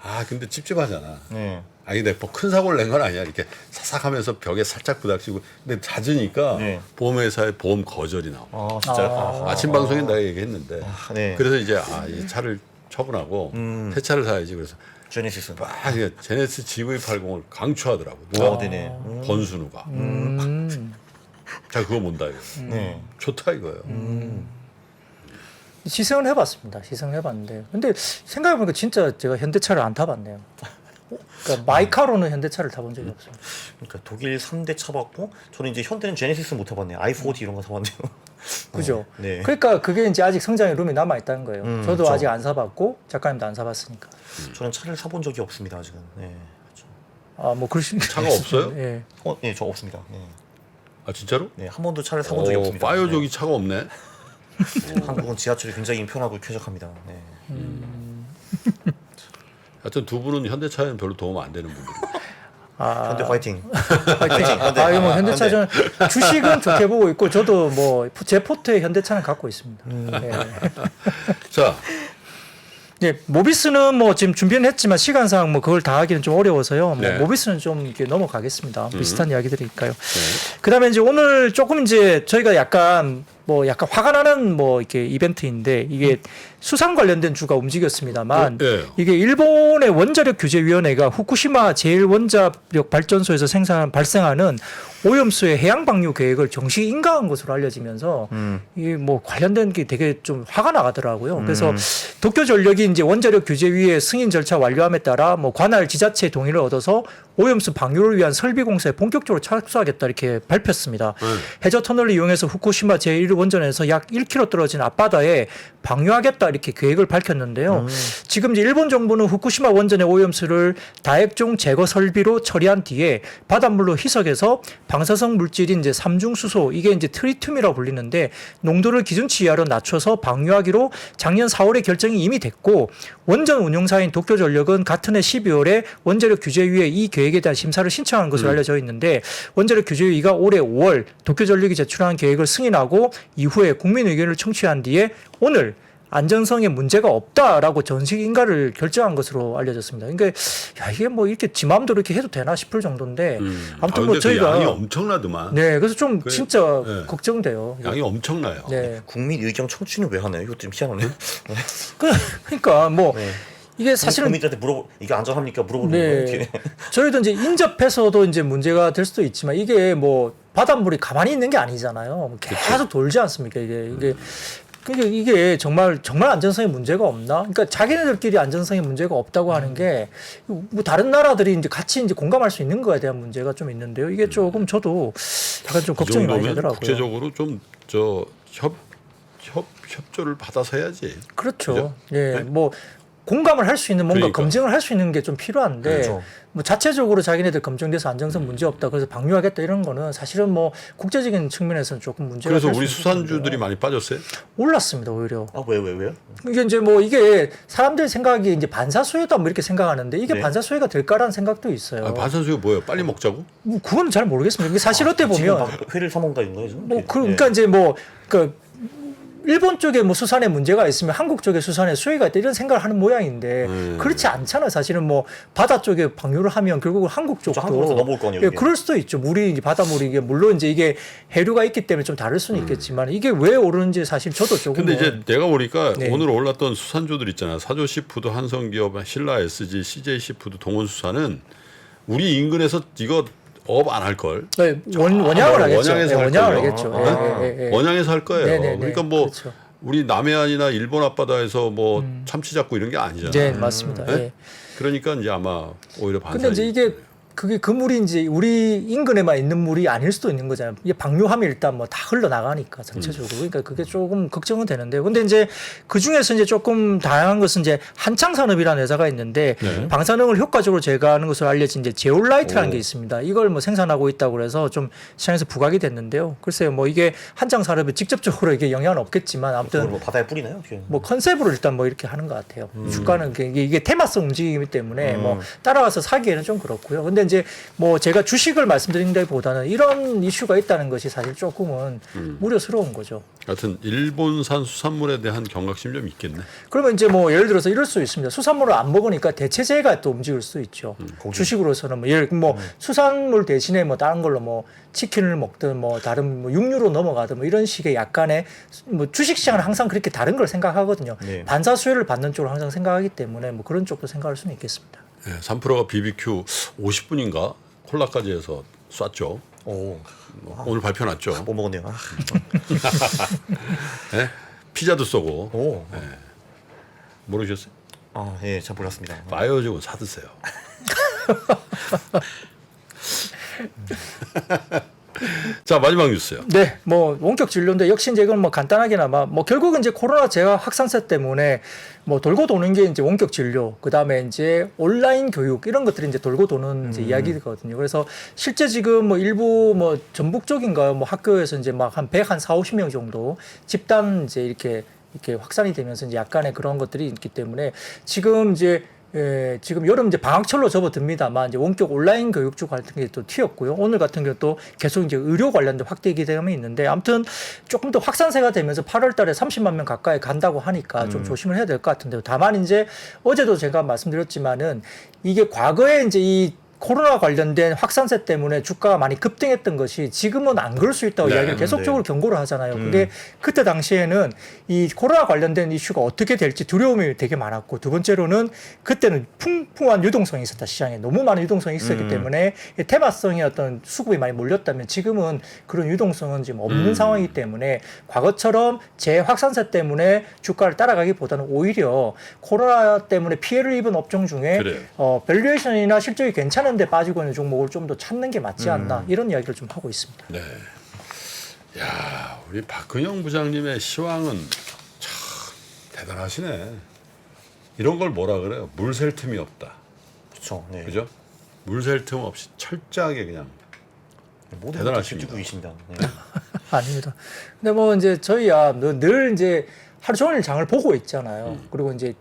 아 근데 찝찝하잖아. 네. 아니 근데 뭐 큰 사고를 낸 건 아니야. 이렇게 사삭하면서 벽에 살짝 부닥치고 근데 잦으니까 네. 보험회사에 보험 거절이 나와. 아 진짜. 아침 방송에 내가 얘기했는데 네. 그래서 이제 이 차를 처분하고 새 차를 사야지 그래서 제네시스. 막 제네시스 GV80을 강추하더라고. 누가? 네네. 권순우가. 자 그거 뭔다 이거. 네. 좋다 이거예요. 시승을 해봤습니다. 시승을 해봤는데 근데 생각해보니까 진짜 제가 현대차를 안 타봤네요. 그러니까 마이카로는 현대차를 타본 적이 없어요. 그러니까 독일 3대 차봤고 저는 이제 현대는 제네시스 못 타봤네요. i40 이런 거 타봤네요. 그죠? 네. 그러니까 그게 이제 아직 성장의 룸이 남아 있다는 거예요. 저도 그렇죠. 아직 안 사봤고 작가님도 안 사봤으니까. 저는 차를 사본 적이 없습니다 아직은. 네. 그렇죠. 아 뭐 그러시. 차가 없어요? 예. 네, 저 없습니다. 네. 아 진짜로? 네, 한 번도 차를 사본 적이 없습니다. 파이어족이 차가 없네. 네. 한국은 지하철이 굉장히 편하고 쾌적합니다. 네. 하여튼 두 분은 현대차에는 별로 도움 안 되는 분들. 아, 현대 화이팅. 파이팅. 아, 이거 뭐 현대차 저는 주식은 좋게 보고 있고 저도 뭐 제 포트에 현대차는 갖고 있습니다. 네. 자, 네, 모비스는 뭐 지금 준비는 했지만 시간상 뭐 그걸 다 하기는 좀 어려워서요. 뭐 네. 모비스는 좀 이렇게 넘어가겠습니다. 비슷한 이야기들이니까요. 그다음에 이제 오늘 조금 이제 저희가 약간 화가 나는 뭐 이렇게 이벤트인데 이게 수상 관련된 주가 움직였습니다만 네. 이게 일본의 원자력 규제위원회가 후쿠시마 제1원자력 발전소에서 발생하는 오염수의 해양 방류 계획을 정식 인가한 것으로 알려지면서 이 뭐 관련된 게 되게 좀 화가 나가더라고요. 그래서 도쿄전력이 이제 원자력 규제위의 승인 절차 완료함에 따라 뭐 관할 지자체의 동의를 얻어서 오염수 방류를 위한 설비 공사에 본격적으로 착수하겠다 이렇게 밝혔습니다. 해저 터널을 이용해서 후쿠시마 제1원전에서 약 1km 떨어진 앞바다에 방류하겠다 이렇게 계획을 밝혔는데요. 지금 이제 일본 정부는 후쿠시마 원전의 오염수를 다액종 제거 설비로 처리한 뒤에 바닷물로 희석해서 방사성 물질인 이제 삼중수소 이게 이제 트리튬이라고 불리는데 농도를 기준치 이하로 낮춰서 방류하기로 작년 4월에 결정이 이미 됐고 원전 운용사인 도쿄전력은 같은 해 12월에 원자력 규제위에 이 계획에 대한 심사를 신청한 것으로 알려져 있는데 원자력 규제위가 올해 5월 도쿄전력이 제출한 계획을 승인하고 이후에 국민 의견을 청취한 뒤에 오늘 안전성에 문제가 없다라고 전식 인가를 결정한 것으로 알려졌습니다. 그러니까 야, 이게 뭐 이렇게 지 마음대로 이렇게 해도 되나 싶을 정도인데 아무튼 뭐 근데 저희가 그 양이 엄청나더만. 네, 그래서 좀 그래, 진짜 네. 걱정돼요. 양이 엄청나요. 네, 국민 의견 청취는 왜 하나요? 이거 좀 희한하네. 그러니까 뭐 네. 이게 사실은 국민들한테 이게 안전합니까? 물어보는 네, 거예요. 저희도 이제 인접해서도 이제 문제가 될 수도 있지만 이게 뭐 바닷물이 가만히 있는 게 아니잖아요. 계속 돌지 않습니까? 이게 정말 안전성에 문제가 없나? 그러니까 자기네들끼리 안전성에 문제가 없다고 하는 게 뭐 다른 나라들이 이제 같이 이제 공감할 수 있는 거에 대한 문제가 좀 있는데요. 이게 조금 저도 약간 좀 그 걱정이 많이 정도면 되더라고요. 국제적으로 좀 협조를 받아서 해야지. 그렇죠. 그죠? 예, 뭐 공감을 할 수 있는 뭔가 그러니까. 검증을 할 수 있는 게 좀 필요한데 그렇죠. 뭐 자체적으로 자기네들 검증돼서 안정성 문제 없다 그래서 방류하겠다 이런 거는 사실은 뭐 국제적인 측면에서는 조금 문제가 그래서 될 우리 수 수산주들이 있는데요. 많이 빠졌어요. 올랐습니다 오히려. 아, 왜요? 이게 이제 뭐 이게 사람들 생각이 이제 반사수혜다 뭐 이렇게 생각하는데 이게 네. 반사수혜가 될까라는 생각도 있어요. 아, 반산수가 뭐예요? 빨리 먹자고? 뭐 그건 잘 모르겠습니다. 이게 사실 어떻게 지금 보면 막 회를 사먹는다 이런 거예요? 지금? 뭐 그러니까 이제 뭐 그 일본 쪽에 뭐 수산에 문제가 있으면 한국 쪽에 수산에 수혜가 있다 이런 생각을 하는 모양인데 그렇지 않잖아요. 사실은 뭐 바다 쪽에 방류를 하면 결국은 한국 쪽도 한국으로 넘어올 거 아니에요. 예, 이게. 그럴 수도 있죠. 물이 이제 바닷물이 이게 물론 이제 이게 해류가 있기 때문에 좀 다를 수는 있겠지만 이게 왜 오르는지 사실 저도 조금 근데 이제 내가 보니까 네. 오늘 올랐던 수산주들 있잖아. 사조시푸드, 한성기업, 신라 SG, CJ시푸드, 동원수산은 우리 인근에서 이거 업 안 할 걸. 네, 원양을 하겠죠. 원양에서 할 원양을 거예요. 하겠죠. 예. 원양에서 할 거예요. 네네네. 그러니까 뭐 그렇죠. 우리 남해안이나 일본 앞바다에서 뭐 참치 잡고 이런 게 아니잖아. 네, 맞습니다. 네? 예. 그러니까 이제 아마 오히려 반사. 근데 이제 이게 그게 그 물이 이제 우리 인근에만 있는 물이 아닐 수도 있는 거잖아요. 이게 방류하면 일단 뭐 다 흘러나가니까 전체적으로. 그러니까 그게 조금 걱정은 되는데요. 근데 이제 그 중에서 이제 조금 다양한 것은 이제 한창산업이라는 회사가 있는데 네. 방사능을 효과적으로 제거하는 것으로 알려진 이제 제올라이트라는 오. 게 있습니다. 이걸 뭐 생산하고 있다고 그래서 좀 시장에서 부각이 됐는데요. 글쎄요, 뭐 이게 한창산업에 직접적으로 이게 영향은 없겠지만 그걸 아무튼 뭐 바다에 뿌리나요? 어떻게? 뭐 컨셉으로 일단 뭐 이렇게 하는 것 같아요. 주가는 이게 테마성 움직이기 때문에 뭐 따라가서 사기에는 좀 그렇고요. 근데 이제 뭐 제가 주식을 말씀드린다기보다는 이런 이슈가 있다는 것이 사실 조금은 우려스러운 거죠. 하여튼 일본산 수산물에 대한 경각심이 좀 있겠네. 그러면 이제 뭐 예를 들어서 이럴 수 있습니다. 수산물을 안 먹으니까 대체재가 또 움직일 수 있죠. 주식으로서는 뭐 예를 뭐 수산물 대신에 뭐 다른 걸로 뭐 치킨을 먹든 뭐 다른 뭐 육류로 넘어가든 뭐 이런 식의 약간의 뭐 주식 시장은 항상 그렇게 다른 걸 생각하거든요. 네. 반사 수혜를 받는 쪽으로 항상 생각하기 때문에 뭐 그런 쪽도 생각할 수는 있겠습니다. 네, 3%가 BBQ 50분인가 콜라까지 해서 쐈죠. 오, 오늘 발표 났죠. 못 먹었네요. 네? 피자도 쏘고. 오, 모르셨어요? 예, 잘 몰랐습니다. 마요 좀 사드세요. 자, 마지막 뉴스요. 네, 뭐 원격 진료인데 역시 이제 이건 뭐 간단하게나마 뭐 결국은 이제 코로나 재화 확산세 때문에 뭐 돌고 도는 게 이제 원격 진료, 그 다음에 이제 온라인 교육 이런 것들이 이제 돌고 도는 이제 이야기거든요. 그래서 실제 지금 뭐 일부 뭐 전북 쪽인가요? 뭐 학교에서 이제 막 한 140-50명 정도 집단 이제 이렇게 확산이 되면서 이제 약간의 그런 것들이 있기 때문에 지금 이제 지금 여름 이제 방학철로 접어듭니다만 이제 원격 온라인 교육주 같은 게 또 튀었고요. 오늘 같은 경우 또 계속 이제 의료 관련된 확대 기대감이 있는데 아무튼 조금 더 확산세가 되면서 8월 달에 30만 명 가까이 간다고 하니까 좀 조심을 해야 될 것 같은데요. 다만 이제 어제도 제가 말씀드렸지만은 이게 과거에 이제 이 코로나 관련된 확산세 때문에 주가가 많이 급등했던 것이 지금은 안 그럴 수 있다고 네, 이야기를 계속적으로 경고를 하잖아요. 근데 그때 당시에는 이 코로나 관련된 이슈가 어떻게 될지 두려움이 되게 많았고 두 번째로는 그때는 풍부한 유동성이 있었다. 시장에 너무 많은 유동성이 있었기 때문에 테마성의 어떤 수급이 많이 몰렸다면 지금은 그런 유동성은 지금 없는 상황이기 때문에 과거처럼 재확산세 때문에 주가를 따라가기보다는 오히려 코로나 때문에 피해를 입은 업종 중에 그래요. 밸류에이션이나 실적이 괜찮은 데 빠지고 있는 종목을 좀 더 찾는 게 맞지 않나 이런 이야기를 좀 하고 있습니다. 네. 야, 우리 박근영 부장님의 시황은 참 대단하시네. 이런 걸 뭐라 그래요? 물 셀 틈이 없다. 그렇죠. 네. 그죠? 물 셀 틈 없이 철저하게 그냥 모든 대단하십니다. 듣고 계십니다. 네. 아닙니다. 근데 뭐 이제 저희야 늘 이제 하루 종일 장을 보고 있잖아요. 그리고 이제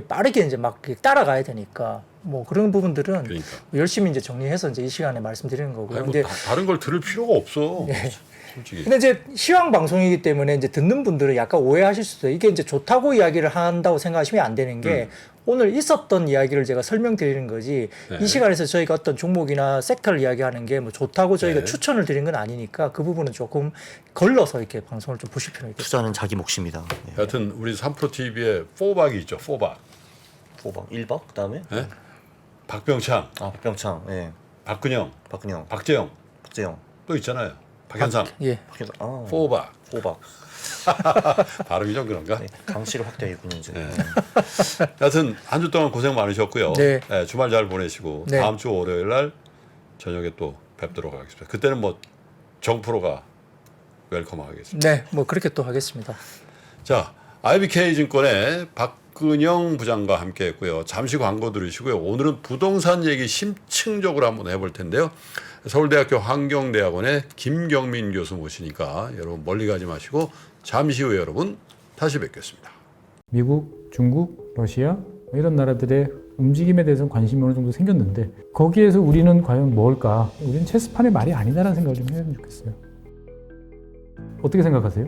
빠르게 이제 막 따라가야 되니까 뭐 그런 부분들은 그러니까. 열심히 이제 정리해서 이제 이 시간에 말씀드리는 거고요. 아니, 뭐 근데 다른 걸 들을 필요가 없어. 네. 솔직히. 근데 이제 시황 방송이기 때문에 이제 듣는 분들은 약간 오해하실 수도 있어요. 이게 이제 좋다고 이야기를 한다고 생각하시면 안 되는 게 오늘 있었던 이야기를 제가 설명드리는 거지 네. 이 시간에서 저희가 어떤 종목이나 섹터를 이야기하는 게 뭐 좋다고 저희가 네. 추천을 드린 건 아니니까 그 부분은 조금 걸러서 이렇게 방송을 좀 보실 필요가 있겠습니다. 투자는 자기 몫입니다. 네. 하여튼 우리 3프로TV에 4박이 있죠. 4박. 4박 1박 그다음에 네? 박병창, 박병창, 예, 박근영, 박근영, 박재영 박재영, 또 있잖아요. 박현상. 예. 박현상, 4박. 4박. 발음이 좀 그런가? 네, 강씨를 확대하겠군요 이제. 네. 하여튼 한 주 동안 고생 많으셨고요. 네. 네, 주말 잘 보내시고 네. 다음 주 월요일 날 저녁에 또 뵙도록 하겠습니다. 그때는 뭐 정프로가 웰컴하겠습니다. 네, 뭐 그렇게 또 하겠습니다. 자, IBK증권의 박근영 부장과 함께했고요. 잠시 광고 들으시고요. 오늘은 부동산 얘기 심층적으로 한번 해볼 텐데요. 서울대학교 환경대학원의 김경민 교수 모시니까 여러분 멀리 가지 마시고 잠시 후에 여러분 다시 뵙겠습니다. 미국, 중국, 러시아 이런 나라들의 움직임에 대해서 관심이 어느 정도 생겼는데 거기에서 우리는 과연 뭘까? 우리는 체스판의 말이 아니다라는 생각을 좀 해야 좋겠어요. 어떻게 생각하세요?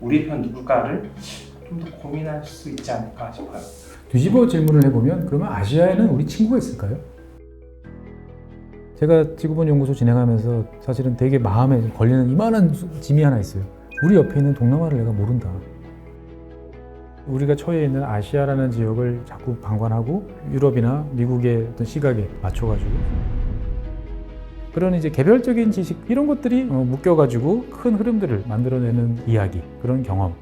우리 편 누굴까를 좀 더 고민할 수 있지 않을까 싶어요. 뒤집어 질문을 해보면 그러면 아시아에는 우리 친구가 있을까요? 제가 지구본 연구소 진행하면서 사실은 되게 마음에 걸리는 이만한 짐이 하나 있어요. 우리 옆에 있는 동남아를 내가 모른다. 우리가 처해 있는 아시아라는 지역을 자꾸 방관하고 유럽이나 미국의 어떤 시각에 맞춰가지고 그런 이제 개별적인 지식 이런 것들이 묶여가지고 큰 흐름들을 만들어내는 이야기, 그런 경험.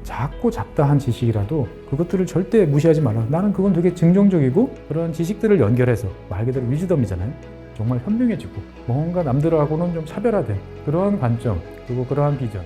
작고 잡다한 지식이라도 그것들을 절대 무시하지 말라. 나는 그건 되게 긍정적이고 그런 지식들을 연결해서 말 그대로 위즈덤이잖아요. 정말 현명해지고 뭔가 남들하고는 좀 차별화된 그러한 관점 그리고 그러한 비전